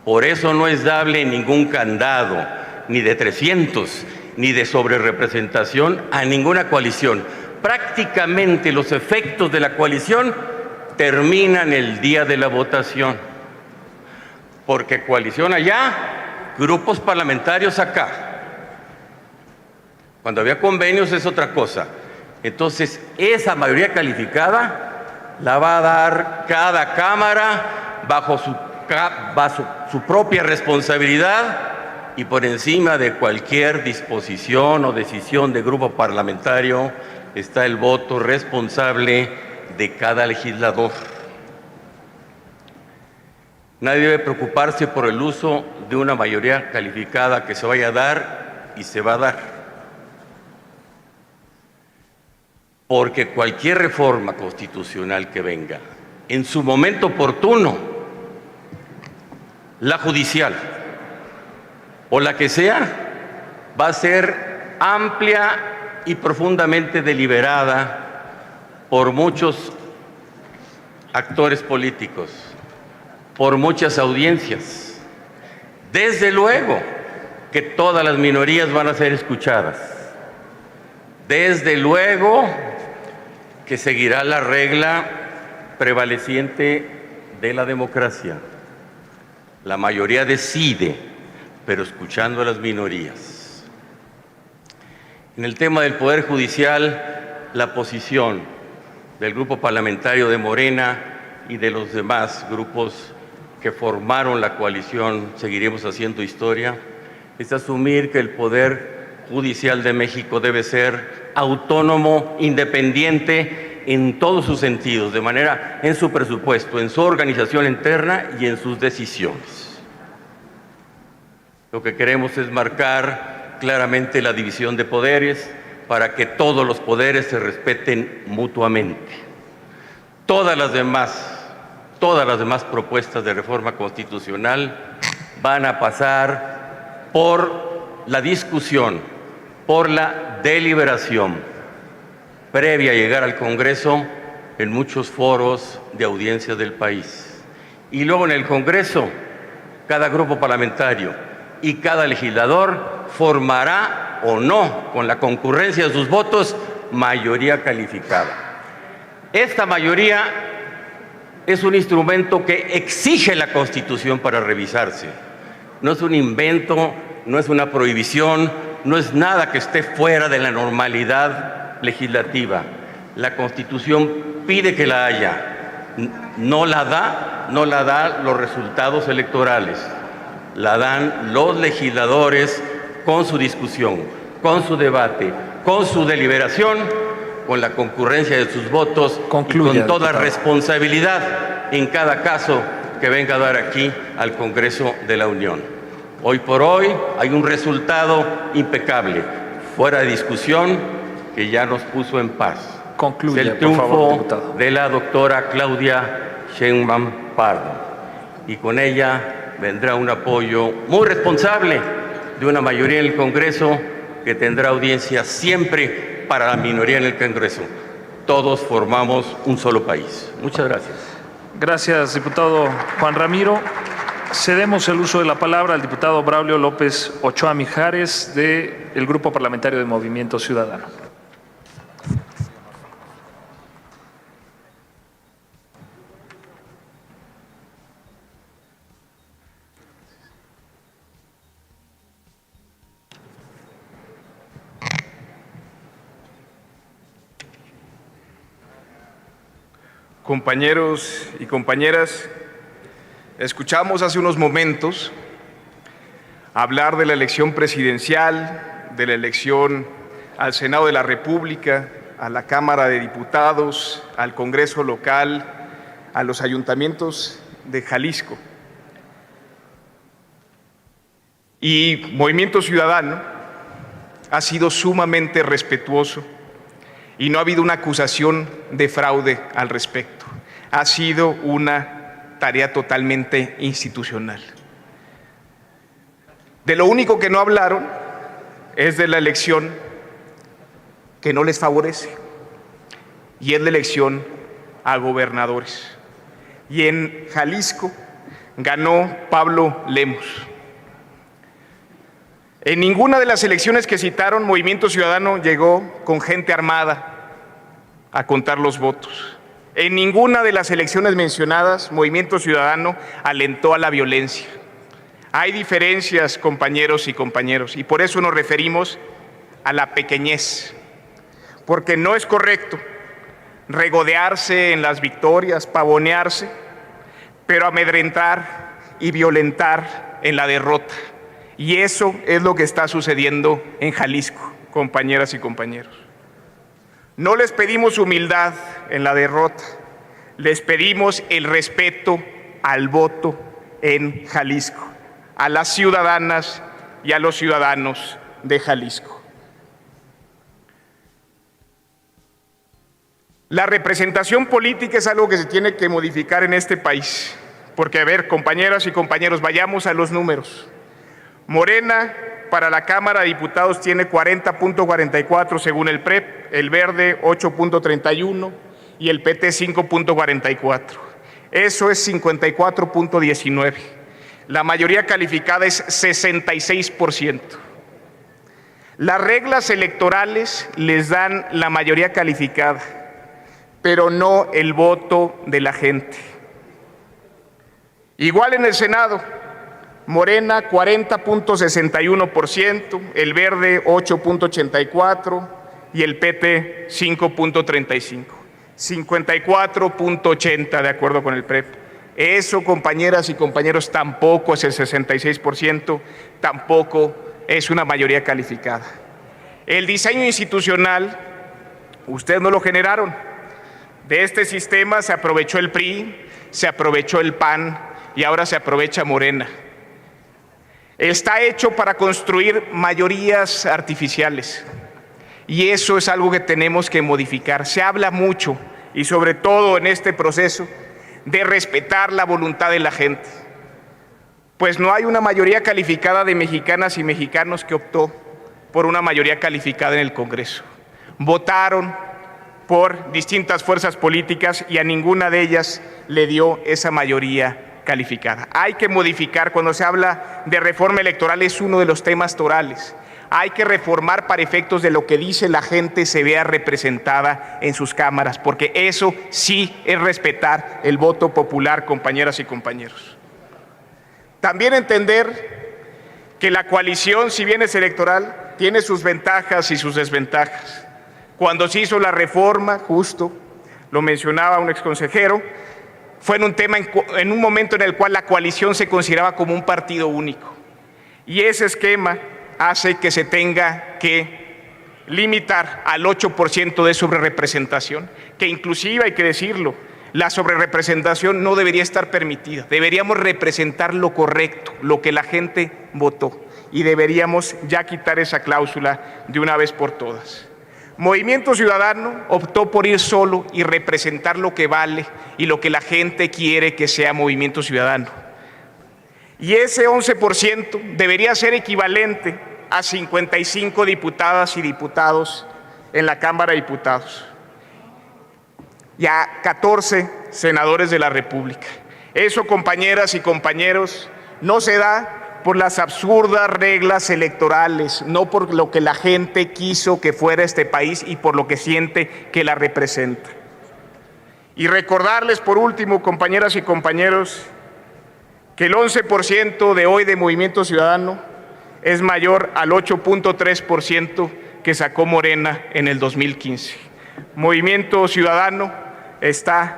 Por eso no es dable ningún candado, ni de 300, ni de sobrerepresentación a ninguna coalición. Prácticamente los efectos de la coalición terminan el día de la votación. Porque coalición allá, grupos parlamentarios acá. Cuando había convenios es otra cosa. Entonces, esa mayoría calificada la va a dar cada Cámara bajo su propia responsabilidad y por encima de cualquier disposición o decisión de grupo parlamentario está el voto responsable de cada legislador. Nadie debe preocuparse por el uso de una mayoría calificada que se vaya a dar y se va a dar. Porque cualquier reforma constitucional que venga, en su momento oportuno, la judicial o la que sea, va a ser amplia y profundamente deliberada por muchos actores políticos, por muchas audiencias, Desde luego que todas las minorías van a ser escuchadas. Desde luego que seguirá la regla prevaleciente de la democracia. La mayoría decide, pero escuchando a las minorías. En el tema del Poder Judicial, la posición del Grupo Parlamentario de Morena y de los demás grupos que formaron la coalición Seguiremos Haciendo Historia es asumir que el Poder Judicial de México debe ser autónomo, independiente en todos sus sentidos, de manera en su presupuesto, en su organización interna y en sus decisiones. Lo que queremos es marcar claramente la división de poderes para que todos los poderes se respeten mutuamente. Todas las demás propuestas de reforma constitucional van a pasar por la discusión, por la deliberación previa a llegar al Congreso en muchos foros de audiencia del país. Y luego en el Congreso, cada grupo parlamentario y cada legislador formará o no, con la concurrencia de sus votos, mayoría calificada. Esta mayoría es un instrumento que exige la Constitución para revisarse. No es un invento, no es una prohibición, no es nada que esté fuera de la normalidad legislativa. La Constitución pide que la haya. No la da los resultados electorales. La dan los legisladores con su discusión, con su debate, con su deliberación, con la concurrencia de sus votos y con toda responsabilidad en cada caso que venga a dar aquí al Congreso de la Unión. Hoy por hoy hay un resultado impecable, fuera de discusión, que ya nos puso en paz. Concluye, el triunfo de la doctora Claudia Sheinbaum Pardo. Y con ella vendrá un apoyo muy responsable de una mayoría en el Congreso que tendrá audiencia siempre para la minoría en el Congreso. Todos formamos un solo país. Muchas gracias. Gracias, diputado Juan Ramiro. Cedemos el uso de la palabra al diputado Braulio López Ochoa Mijares, del Grupo Parlamentario de Movimiento Ciudadano. Compañeros y compañeras, escuchamos hace unos momentos hablar de la elección presidencial, de la elección al Senado de la República, a la Cámara de Diputados, al Congreso local, a los ayuntamientos de Jalisco. Y Movimiento Ciudadano ha sido sumamente respetuoso y no ha habido una acusación de fraude al respecto. Ha sido una tarea totalmente institucional. De lo único que no hablaron es de la elección que no les favorece, y es la elección a gobernadores. Y en Jalisco ganó Pablo Lemos. En ninguna de las elecciones que citaron, Movimiento Ciudadano llegó con gente armada a contar los votos. En ninguna de las elecciones mencionadas, Movimiento Ciudadano alentó a la violencia. Hay diferencias, compañeros y compañeros, y por eso nos referimos a la pequeñez, porque no es correcto regodearse en las victorias, pavonearse, pero amedrentar y violentar en la derrota. Y eso es lo que está sucediendo en Jalisco, compañeras y compañeros. No les pedimos humildad en la derrota, les pedimos el respeto al voto en Jalisco, a las ciudadanas y a los ciudadanos de Jalisco. La representación política es algo que se tiene que modificar en este país, porque, a ver, compañeras y compañeros, vayamos a los números. Morena para la Cámara de Diputados tiene 40.44 según el PREP, el Verde 8.31 y el PT 5.44. Eso es 54.19. La mayoría calificada es 66%. Las reglas electorales les dan la mayoría calificada, pero no el voto de la gente. Igual en el Senado, Morena 40.61%, el Verde 8.84% y el PT 5.35%, 54.80% de acuerdo con el PREP. Eso, compañeras y compañeros, tampoco es el 66%, tampoco es una mayoría calificada. El diseño institucional, ustedes no lo generaron. De este sistema se aprovechó el PRI, se aprovechó el PAN y ahora se aprovecha Morena. Está hecho para construir mayorías artificiales y eso es algo que tenemos que modificar. Se habla mucho y sobre todo en este proceso de respetar la voluntad de la gente. Pues no hay una mayoría calificada de mexicanas y mexicanos que optó por una mayoría calificada en el Congreso. Votaron por distintas fuerzas políticas y a ninguna de ellas le dio esa mayoría calificada. Hay que modificar, cuando se habla de reforma electoral es uno de los temas torales. Hay que reformar para efectos de lo que dice la gente se vea representada en sus cámaras, porque eso sí es respetar el voto popular, compañeras y compañeros. También entender que la coalición, si bien es electoral, tiene sus ventajas y sus desventajas. Cuando se hizo la reforma, justo, lo mencionaba un exconsejero, fue en un momento en el cual la coalición se consideraba como un partido único. Y ese esquema hace que se tenga que limitar al 8% de sobrerepresentación, que inclusive, hay que decirlo, la sobrerepresentación no debería estar permitida. Deberíamos representar lo correcto, lo que la gente votó, y deberíamos ya quitar esa cláusula de una vez por todas. Movimiento Ciudadano optó por ir solo y representar lo que vale y lo que la gente quiere que sea Movimiento Ciudadano. Y ese 11% debería ser equivalente a 55 diputadas y diputados en la Cámara de Diputados y a 14 senadores de la República. Eso, compañeras y compañeros, no se da por las absurdas reglas electorales, no por lo que la gente quiso que fuera este país y por lo que siente que la representa. Y recordarles por último, compañeras y compañeros, que el 11% de hoy de Movimiento Ciudadano es mayor al 8.3% que sacó Morena en el 2015. Movimiento Ciudadano está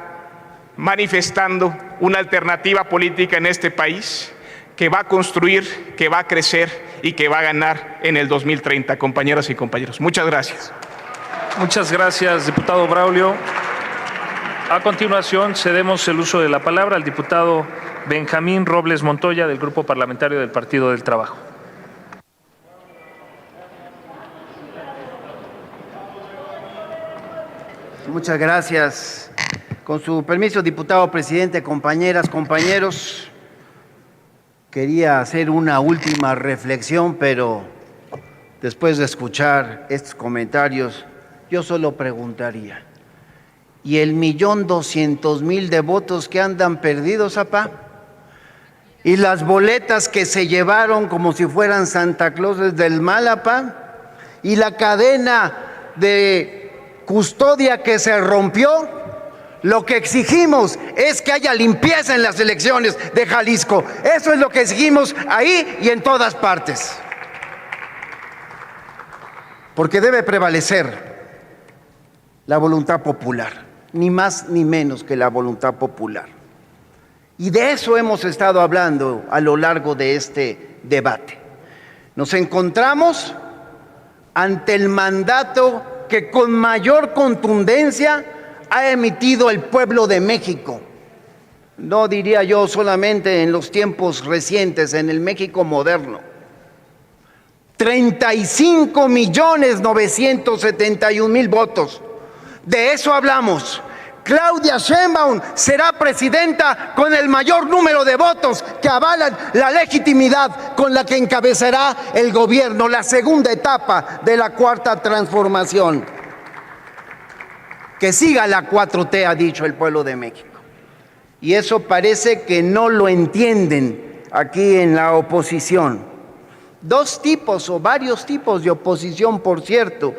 manifestando una alternativa política en este país que va a construir, que va a crecer y que va a ganar en el 2030, compañeras y compañeros. Muchas gracias. Muchas gracias, diputado Braulio. A continuación, cedemos el uso de la palabra al diputado Benjamín Robles Montoya, del Grupo Parlamentario del Partido del Trabajo. Muchas gracias. Con su permiso, diputado presidente, compañeras, compañeros, quería hacer una última reflexión, pero después de escuchar estos comentarios, yo solo preguntaría, ¿y el 1.200.000 de votos que andan perdidos, apá? ¿Y las boletas que se llevaron como si fueran Santa Clauses del mal, apá? ¿Y la cadena de custodia que se rompió? Lo que exigimos es que haya limpieza en las elecciones de Jalisco. Eso es lo que exigimos ahí y en todas partes. Porque debe prevalecer la voluntad popular, ni más ni menos que la voluntad popular. Y de eso hemos estado hablando a lo largo de este debate. Nos encontramos ante el mandato que con mayor contundencia ha emitido el pueblo de México. No diría yo solamente en los tiempos recientes, en el México moderno. 35.971.000 votos. De eso hablamos. Claudia Sheinbaum será presidenta con el mayor número de votos que avalan la legitimidad con la que encabezará el gobierno, la segunda etapa de la Cuarta Transformación. Que siga la 4T, ha dicho el pueblo de México. Y eso parece que no lo entienden aquí en la oposición. Dos tipos o varios tipos de oposición, por cierto,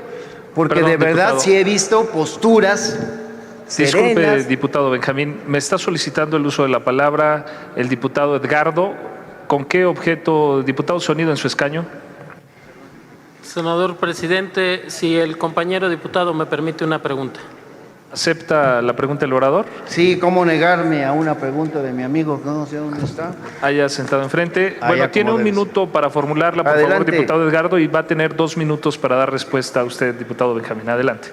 porque Perdón, de verdad diputado. sí he visto posturas Disculpe, serenas. diputado Benjamín, me está solicitando el uso de la palabra el diputado Edgardo. ¿Con qué objeto, diputado, sonido en su escaño? Senador presidente, si el compañero diputado me permite una pregunta. ¿Acepta la pregunta del orador? Sí, ¿cómo negarme a una pregunta de mi amigo que no sé dónde está? Haya sentado enfrente. Allá Bueno, tiene como un debe minuto para formularla, por favor, Adelante. diputado Edgardo, y va a tener 2 minutos para dar respuesta a usted, diputado Benjamín. Adelante.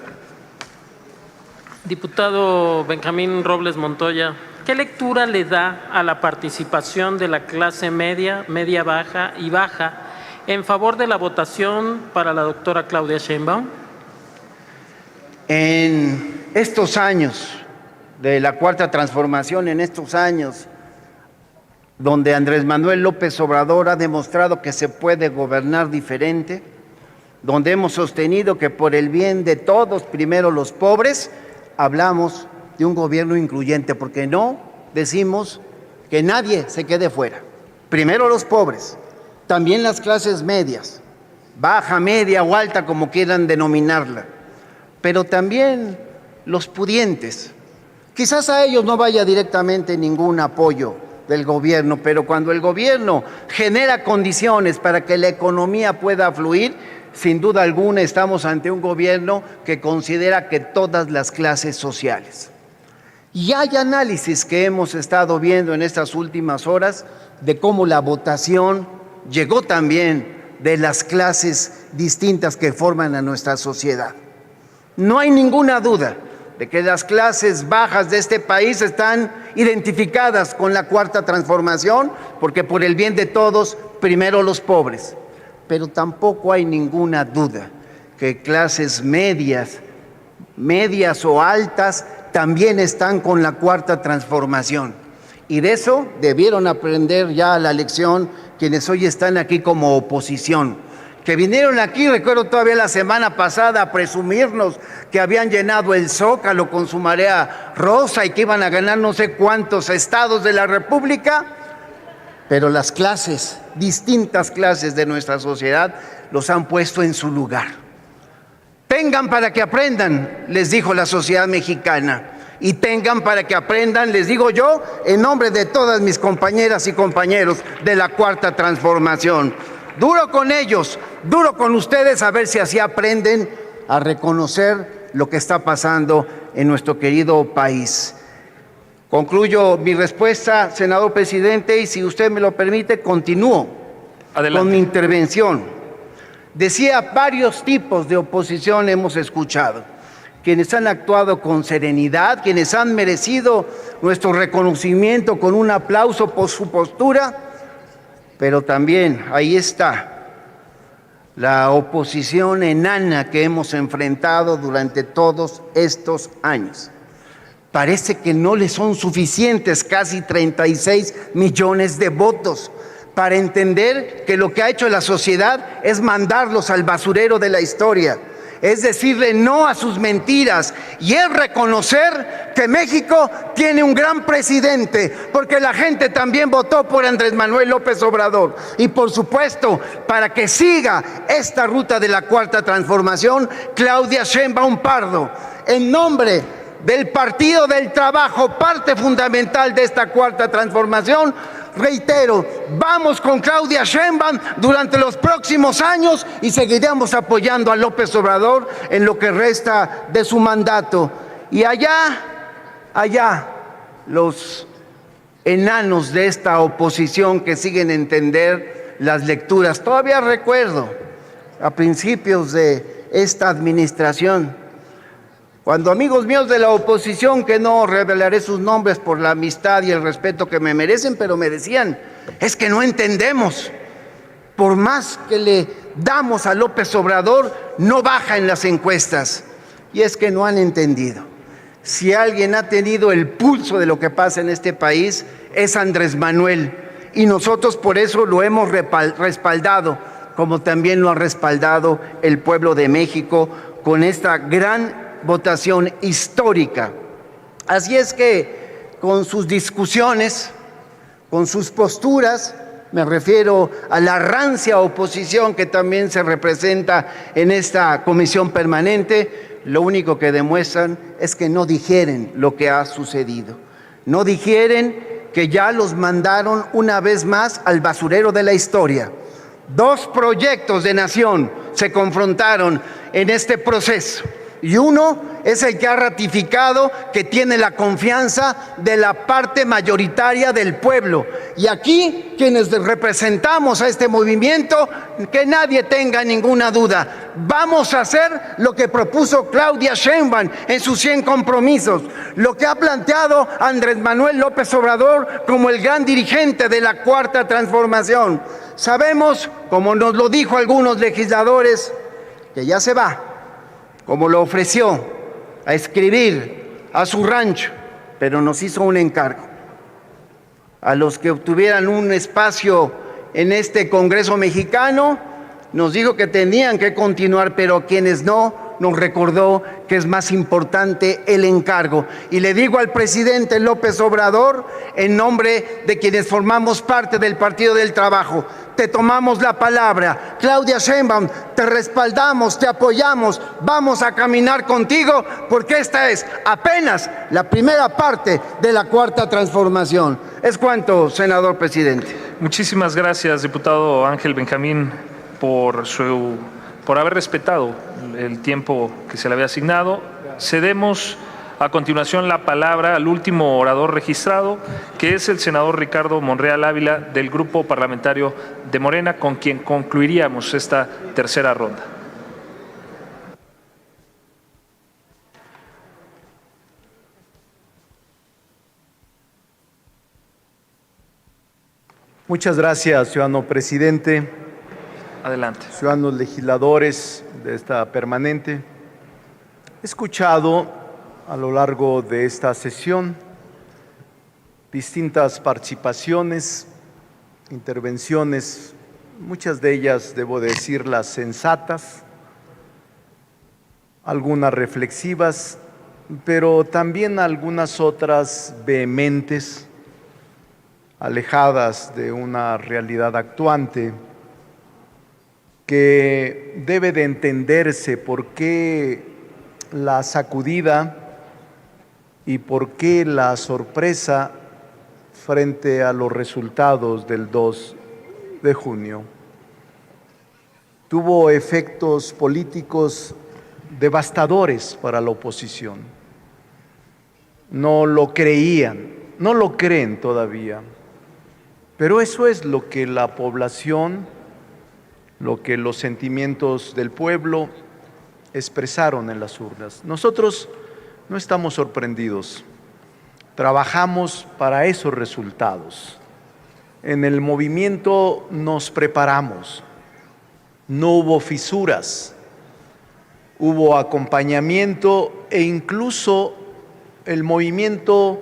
Diputado Benjamín Robles Montoya, ¿qué lectura le da a la participación de la clase media, media baja y baja en favor de la votación para la doctora Claudia Sheinbaum? En estos años de la Cuarta Transformación, en estos años donde Andrés Manuel López Obrador ha demostrado que se puede gobernar diferente, donde hemos sostenido que por el bien de todos, primero los pobres, hablamos de un gobierno incluyente, porque no decimos que nadie se quede fuera. Primero los pobres, también las clases medias, baja, media o alta, como quieran denominarla, pero también los pudientes. Quizás a ellos no vaya directamente ningún apoyo del gobierno, pero cuando el gobierno genera condiciones para que la economía pueda fluir, sin duda alguna estamos ante un gobierno que considera que todas las clases sociales. Y hay análisis que hemos estado viendo en estas últimas horas de cómo la votación llegó también de las clases distintas que forman a nuestra sociedad. No hay ninguna duda de que las clases bajas de este país están identificadas con la Cuarta Transformación, porque por el bien de todos, primero los pobres. Pero tampoco hay ninguna duda que clases medias o altas, también están con la Cuarta Transformación. Y de eso debieron aprender ya la lección quienes hoy están aquí como oposición, que vinieron aquí, recuerdo todavía la semana pasada, a presumirnos que habían llenado el Zócalo con su marea rosa y que iban a ganar no sé cuántos estados de la República, pero las clases, distintas clases de nuestra sociedad, los han puesto en su lugar. Tengan para que aprendan, les dijo la sociedad mexicana, y tengan para que aprendan, les digo yo, en nombre de todas mis compañeras y compañeros de la Cuarta Transformación. Duro con ellos, duro con ustedes, a ver si así aprenden a reconocer lo que está pasando en nuestro querido país. Concluyo mi respuesta, senador presidente, y si usted me lo permite, continúo con mi intervención. Decía, varios tipos de oposición hemos escuchado, quienes han actuado con serenidad, quienes han merecido nuestro reconocimiento con un aplauso por su postura, pero también ahí está la oposición enana que hemos enfrentado durante todos estos años. Parece que no le son suficientes casi 36 millones de votos para entender que lo que ha hecho la sociedad es mandarlos al basurero de la historia, es decirle no a sus mentiras y es reconocer que México tiene un gran presidente, porque la gente también votó por Andrés Manuel López Obrador. Y por supuesto, para que siga esta ruta de la Cuarta Transformación, Claudia Sheinbaum Pardo, en nombre del Partido del Trabajo, parte fundamental de esta Cuarta Transformación, reitero, vamos con Claudia Sheinbaum durante los próximos años y seguiremos apoyando a López Obrador en lo que resta de su mandato. Y allá, los enanos de esta oposición que siguen entender las lecturas. Todavía recuerdo, a principios de esta administración, cuando amigos míos de la oposición, que no revelaré sus nombres por la amistad y el respeto que me merecen, pero me decían, es que no entendemos, por más que le damos a López Obrador, no baja en las encuestas. Y es que no han entendido. Si alguien ha tenido el pulso de lo que pasa en este país, es Andrés Manuel. Y nosotros por eso lo hemos respaldado, como también lo ha respaldado el pueblo de México con esta gran votación histórica. Así es que con sus discusiones, con sus posturas, me refiero a la rancia oposición que también se representa en esta comisión permanente, lo único que demuestran es que no digieren lo que ha sucedido. No digieren que ya los mandaron una vez más al basurero de la historia. 2 proyectos de nación se confrontaron en este proceso. Y uno es el que ha ratificado que tiene la confianza de la parte mayoritaria del pueblo. Y aquí, quienes representamos a este movimiento, que nadie tenga ninguna duda, vamos a hacer lo que propuso Claudia Sheinbaum en sus 100 compromisos, lo que ha planteado Andrés Manuel López Obrador como el gran dirigente de la Cuarta Transformación. Sabemos, como nos lo dijo algunos legisladores, que ya se va, como lo ofreció, a escribir a su rancho, pero nos hizo un encargo. A los que obtuvieran un espacio en este Congreso mexicano, nos dijo que tenían que continuar, pero quienes no, nos recordó que es más importante el encargo. Y le digo al presidente López Obrador, en nombre de quienes formamos parte del Partido del Trabajo, te tomamos la palabra. Claudia Sheinbaum, te respaldamos, te apoyamos, vamos a caminar contigo, porque esta es apenas la primera parte de la Cuarta Transformación. Es cuanto, senador presidente. Muchísimas gracias, diputado Ángel Benjamín, por haber respetado el tiempo que se le había asignado. Cedemos a continuación la palabra al último orador registrado, que es el senador Ricardo Monreal Ávila, del Grupo Parlamentario de Morena, con quien concluiríamos esta tercera ronda. Muchas gracias, ciudadano presidente. Adelante. Ciudadanos legisladores de esta permanente. He escuchado a lo largo de esta sesión distintas participaciones, intervenciones, muchas de ellas, debo decirlas, sensatas, algunas reflexivas, pero también algunas otras vehementes, alejadas de una realidad actuante, que debe de entenderse por qué la sacudida y por qué la sorpresa frente a los resultados del 2 de junio. Tuvo efectos políticos devastadores para la oposición. No lo creían, no lo creen todavía, pero eso es lo que la población, lo que los sentimientos del pueblo expresaron en las urnas. Nosotros no estamos sorprendidos, trabajamos para esos resultados. En el movimiento nos preparamos, no hubo fisuras, hubo acompañamiento e incluso el movimiento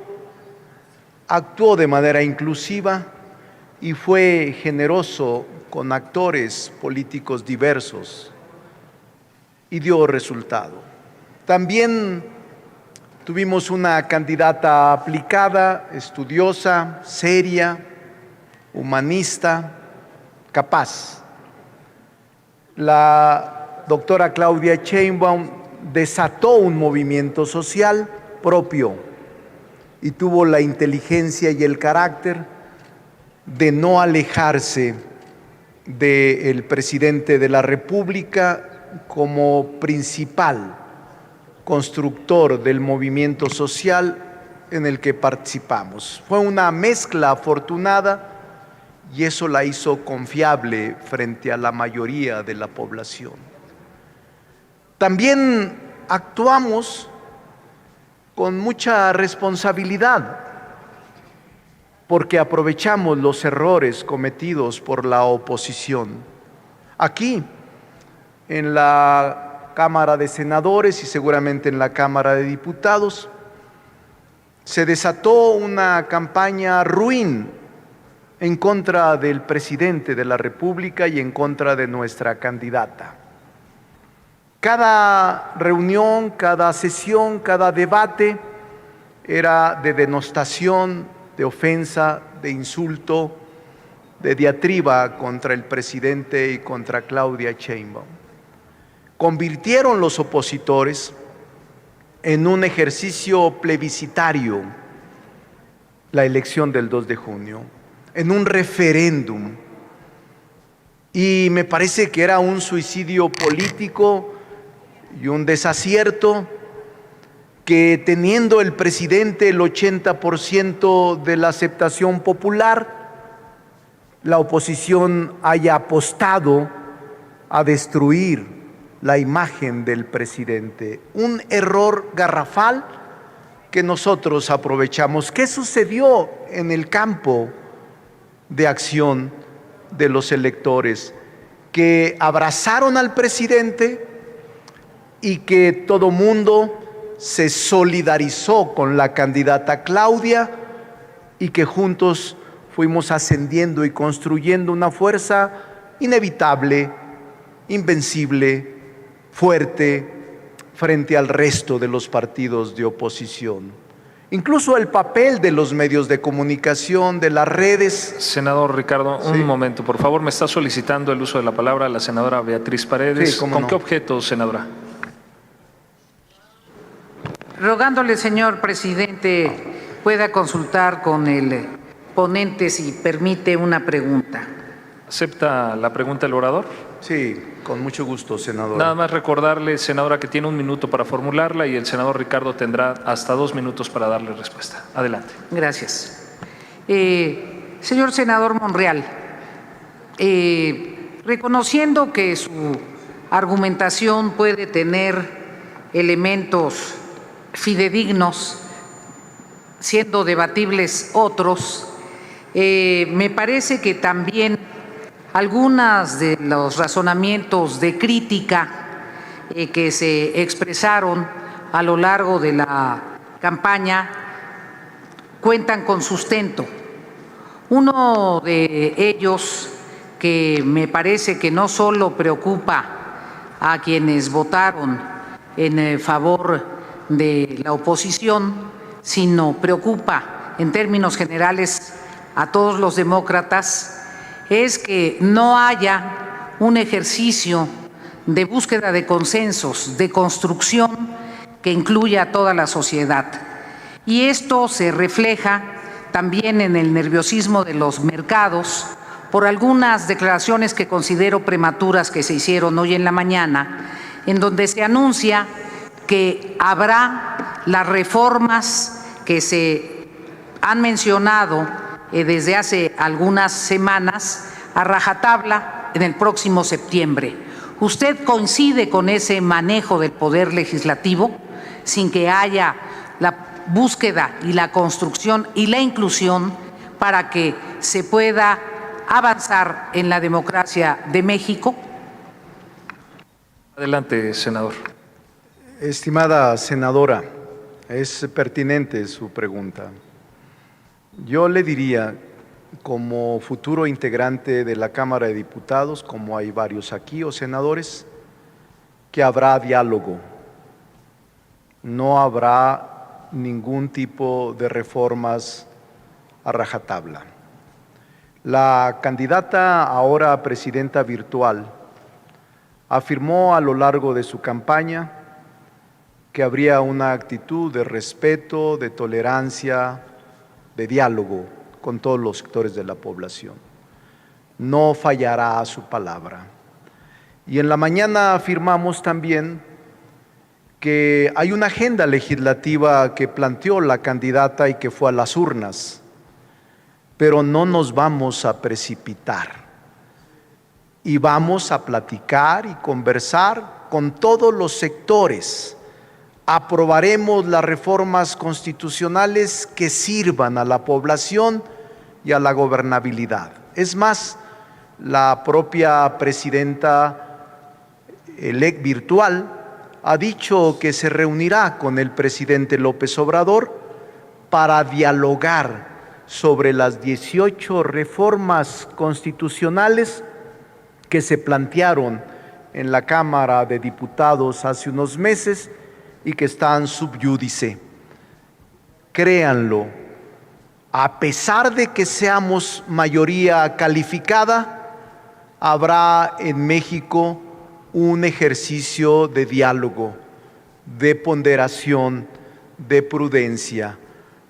actuó de manera inclusiva y fue generoso con actores políticos diversos y dio resultado. También tuvimos una candidata aplicada, estudiosa, seria, humanista, capaz. La doctora Claudia Sheinbaum desató un movimiento social propio y tuvo la inteligencia y el carácter de no alejarse del presidente de la República como principal constructor del movimiento social en el que participamos. Fue una mezcla afortunada y eso la hizo confiable frente a la mayoría de la población. También actuamos con mucha responsabilidad, porque aprovechamos los errores cometidos por la oposición. Aquí, en la Cámara de Senadores y seguramente en la Cámara de Diputados, se desató una campaña ruin en contra del presidente de la República y en contra de nuestra candidata. Cada reunión, cada sesión, cada debate era de denostación, de ofensa, de insulto, de diatriba contra el presidente y contra Claudia Sheinbaum. Convirtieron los opositores en un ejercicio plebiscitario la elección del 2 de junio, en un referéndum. Y me parece que era un suicidio político y un desacierto que, teniendo el presidente el 80% de la aceptación popular, la oposición haya apostado a destruir la imagen del presidente. Un error garrafal que nosotros aprovechamos. ¿Qué sucedió en el campo de acción de los electores? Que abrazaron al presidente y que todo mundo se solidarizó con la candidata Claudia y que juntos fuimos ascendiendo y construyendo una fuerza inevitable, invencible, fuerte frente al resto de los partidos de oposición. Incluso el papel de los medios de comunicación, de las redes. Senador Ricardo, un momento, por favor. Me está solicitando el uso de la palabra la senadora Beatriz Paredes. Sí, ¿cómo ¿Con no? qué objeto, senadora? Rogándole, señor presidente, pueda consultar con el ponente si permite una pregunta. ¿Acepta la pregunta del orador? Sí, con mucho gusto, senador. Nada más recordarle, senadora, que tiene 1 minuto para formularla y el senador Ricardo tendrá hasta 2 minutos para darle respuesta. Adelante. Gracias. Señor senador Monreal, reconociendo que su argumentación puede tener elementos fidedignos, siendo debatibles otros, me parece que también algunos de los razonamientos de crítica que se expresaron a lo largo de la campaña cuentan con sustento. Uno de ellos, que me parece que no solo preocupa a quienes votaron en favor de la oposición, sino preocupa en términos generales a todos los demócratas, es que no haya un ejercicio de búsqueda de consensos, de construcción que incluya a toda la sociedad. Y esto se refleja también en el nerviosismo de los mercados por algunas declaraciones que considero prematuras que se hicieron hoy en la mañana, en donde se anuncia que habrá las reformas que se han mencionado desde hace algunas semanas a rajatabla en el próximo septiembre. ¿Usted coincide con ese manejo del poder legislativo sin que haya la búsqueda y la construcción y la inclusión para que se pueda avanzar en la democracia de México? Adelante, senador. Estimada senadora, es pertinente su pregunta. Yo le diría, como futuro integrante de la Cámara de Diputados, como hay varios aquí, o senadores, que habrá diálogo. No habrá ningún tipo de reformas a rajatabla. La candidata, ahora presidenta virtual, afirmó a lo largo de su campaña que habría una actitud de respeto, de tolerancia, de diálogo con todos los sectores de la población. No fallará a su palabra. Y en la mañana afirmamos también que hay una agenda legislativa que planteó la candidata y que fue a las urnas, pero no nos vamos a precipitar y vamos a platicar y conversar con todos los sectores. Aprobaremos las reformas constitucionales que sirvan a la población y a la gobernabilidad. Es más, la propia presidenta virtual ha dicho que se reunirá con el presidente López Obrador para dialogar sobre las 18 reformas constitucionales que se plantearon en la Cámara de Diputados hace unos meses y que están sub iudice. Créanlo, a pesar de que seamos mayoría calificada, habrá en México un ejercicio de diálogo, de ponderación, de prudencia.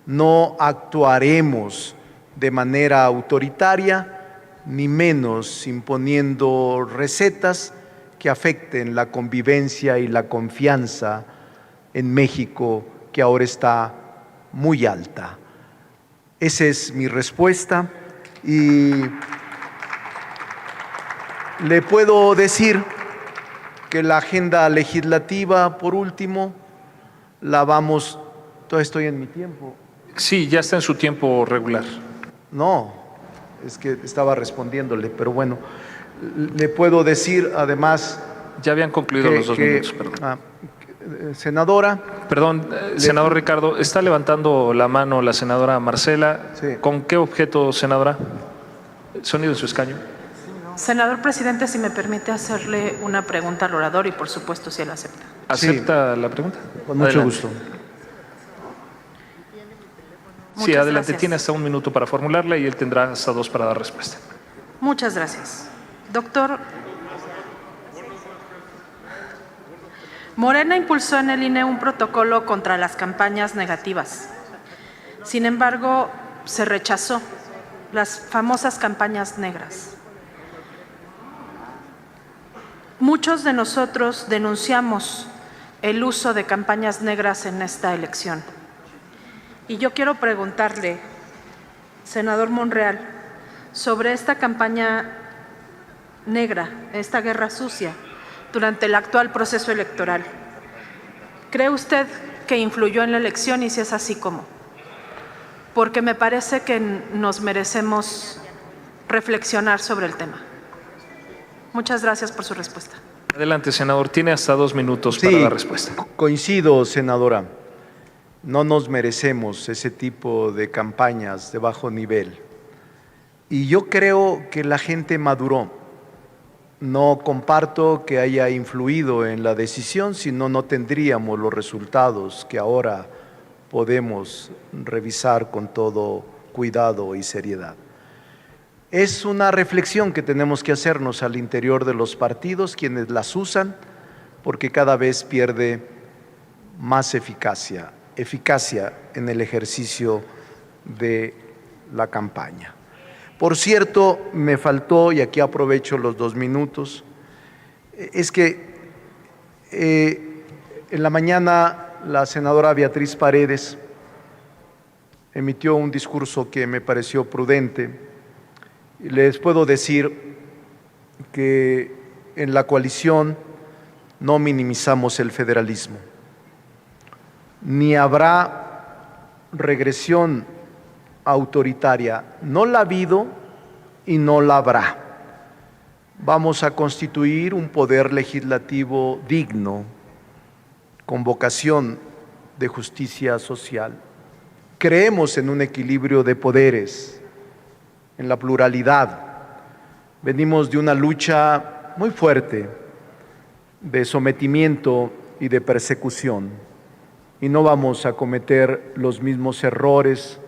No actuaremos de manera autoritaria, ni menos imponiendo recetas que afecten la convivencia y la confianza en México, que ahora está muy alta. Esa es mi respuesta y le puedo decir que la agenda legislativa, por último, la vamos... ¿Todavía estoy en mi tiempo? Sí, ya está en su tiempo regular. No, es que estaba respondiéndole, pero bueno, le puedo decir además... Ya habían concluido los 2 minutos, perdón. Senadora. Perdón, senador Ricardo, está levantando la mano la senadora Marcela. Sí. ¿Con qué objeto, senadora? Sonido de su escaño. Senador presidente, si me permite hacerle una pregunta al orador y por supuesto si él acepta. ¿Acepta la pregunta? Con mucho gusto. Sí, Muchas adelante. gracias. Tiene hasta 1 minuto para formularla y él tendrá hasta 2 para dar respuesta. Muchas gracias. Doctor, Morena impulsó en el INE un protocolo contra las campañas negativas. Sin embargo, se rechazó las famosas campañas negras. Muchos de nosotros denunciamos el uso de campañas negras en esta elección. Y yo quiero preguntarle, senador Monreal, sobre esta campaña negra, esta guerra sucia, durante el actual proceso electoral. ¿Cree usted que influyó en la elección y si es así, cómo? Porque me parece que nos merecemos reflexionar sobre el tema. Muchas gracias por su respuesta. Adelante, senador. Tiene hasta 2 minutos para dar respuesta. Coincido, senadora. No nos merecemos ese tipo de campañas de bajo nivel. Y yo creo que la gente maduró. No comparto que haya influido en la decisión, si no, no tendríamos los resultados que ahora podemos revisar con todo cuidado y seriedad. Es una reflexión que tenemos que hacernos al interior de los partidos, quienes las usan, porque cada vez pierde más eficacia en el ejercicio de la campaña. Por cierto, me faltó, y aquí aprovecho los 2 minutos, es que en la mañana la senadora Beatriz Paredes emitió un discurso que me pareció prudente. Y les puedo decir que en la coalición no minimizamos el federalismo, ni habrá regresión autoritaria, no la ha habido y no la habrá. Vamos a constituir un poder legislativo digno, con vocación de justicia social. Creemos en un equilibrio de poderes, en la pluralidad. Venimos de una lucha muy fuerte de sometimiento y de persecución, y no vamos a cometer los mismos errores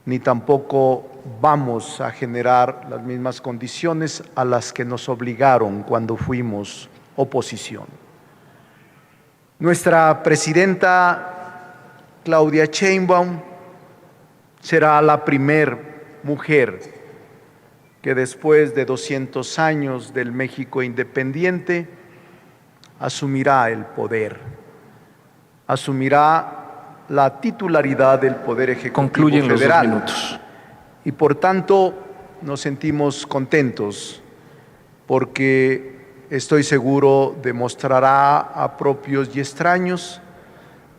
ni tampoco vamos a generar las mismas condiciones a las que nos obligaron cuando fuimos oposición. Nuestra presidenta Claudia Sheinbaum será la primer mujer que después de 200 años del México independiente asumirá el poder, asumirá la titularidad del Poder Ejecutivo Concluyen Federal. Los 2 minutos. Y por tanto nos sentimos contentos porque estoy seguro demostrará a propios y extraños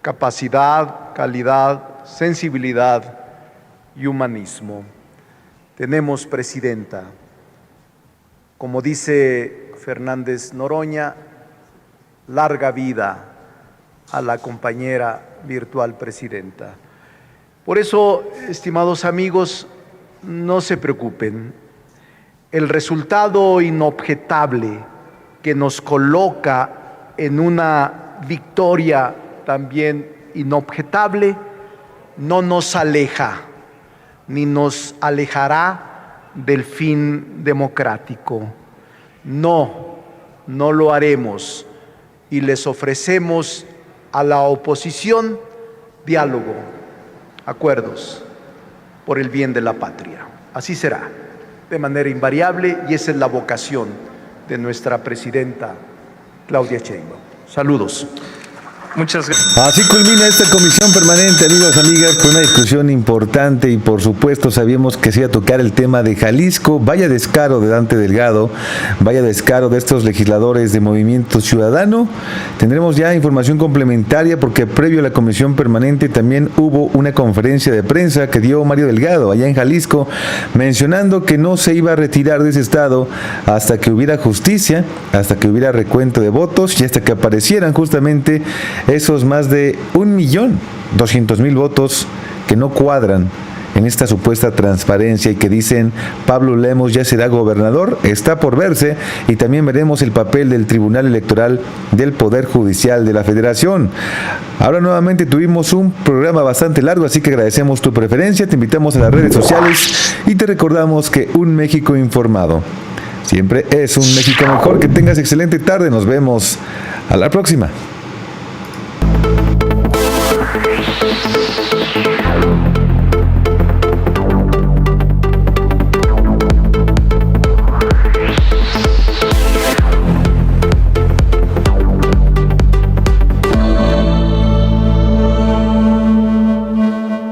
capacidad, calidad, sensibilidad y humanismo. Tenemos presidenta, como dice Fernández Noroña, larga vida a la compañera virtual presidenta. Por eso, estimados amigos, no se preocupen. El resultado inobjetable que nos coloca en una victoria también inobjetable no nos aleja, ni nos alejará del fin democrático. No lo haremos, y les ofrecemos a la oposición diálogo, acuerdos por el bien de la patria. Así será, de manera invariable, y esa es la vocación de nuestra presidenta Claudia Sheinbaum. Saludos. Muchas gracias. Así culmina esta comisión permanente, amigos, amigas, con una discusión importante y por supuesto sabíamos que se iba a tocar el tema de Jalisco. Vaya descaro de Dante Delgado, vaya descaro de estos legisladores de Movimiento Ciudadano. Tendremos ya información complementaria porque previo a la comisión permanente también hubo una conferencia de prensa que dio Mario Delgado allá en Jalisco, mencionando que no se iba a retirar de ese estado hasta que hubiera justicia, hasta que hubiera recuento de votos y hasta que aparecieran justamente esos más de 1.200.000 votos que no cuadran en esta supuesta transparencia y que dicen Pablo Lemos ya será gobernador. Está por verse, y también veremos el papel del Tribunal Electoral del Poder Judicial de la Federación. Ahora nuevamente tuvimos un programa bastante largo, así que agradecemos tu preferencia, te invitamos a las redes sociales y te recordamos que un México informado siempre es un México mejor. Que tengas excelente tarde, nos vemos a la próxima.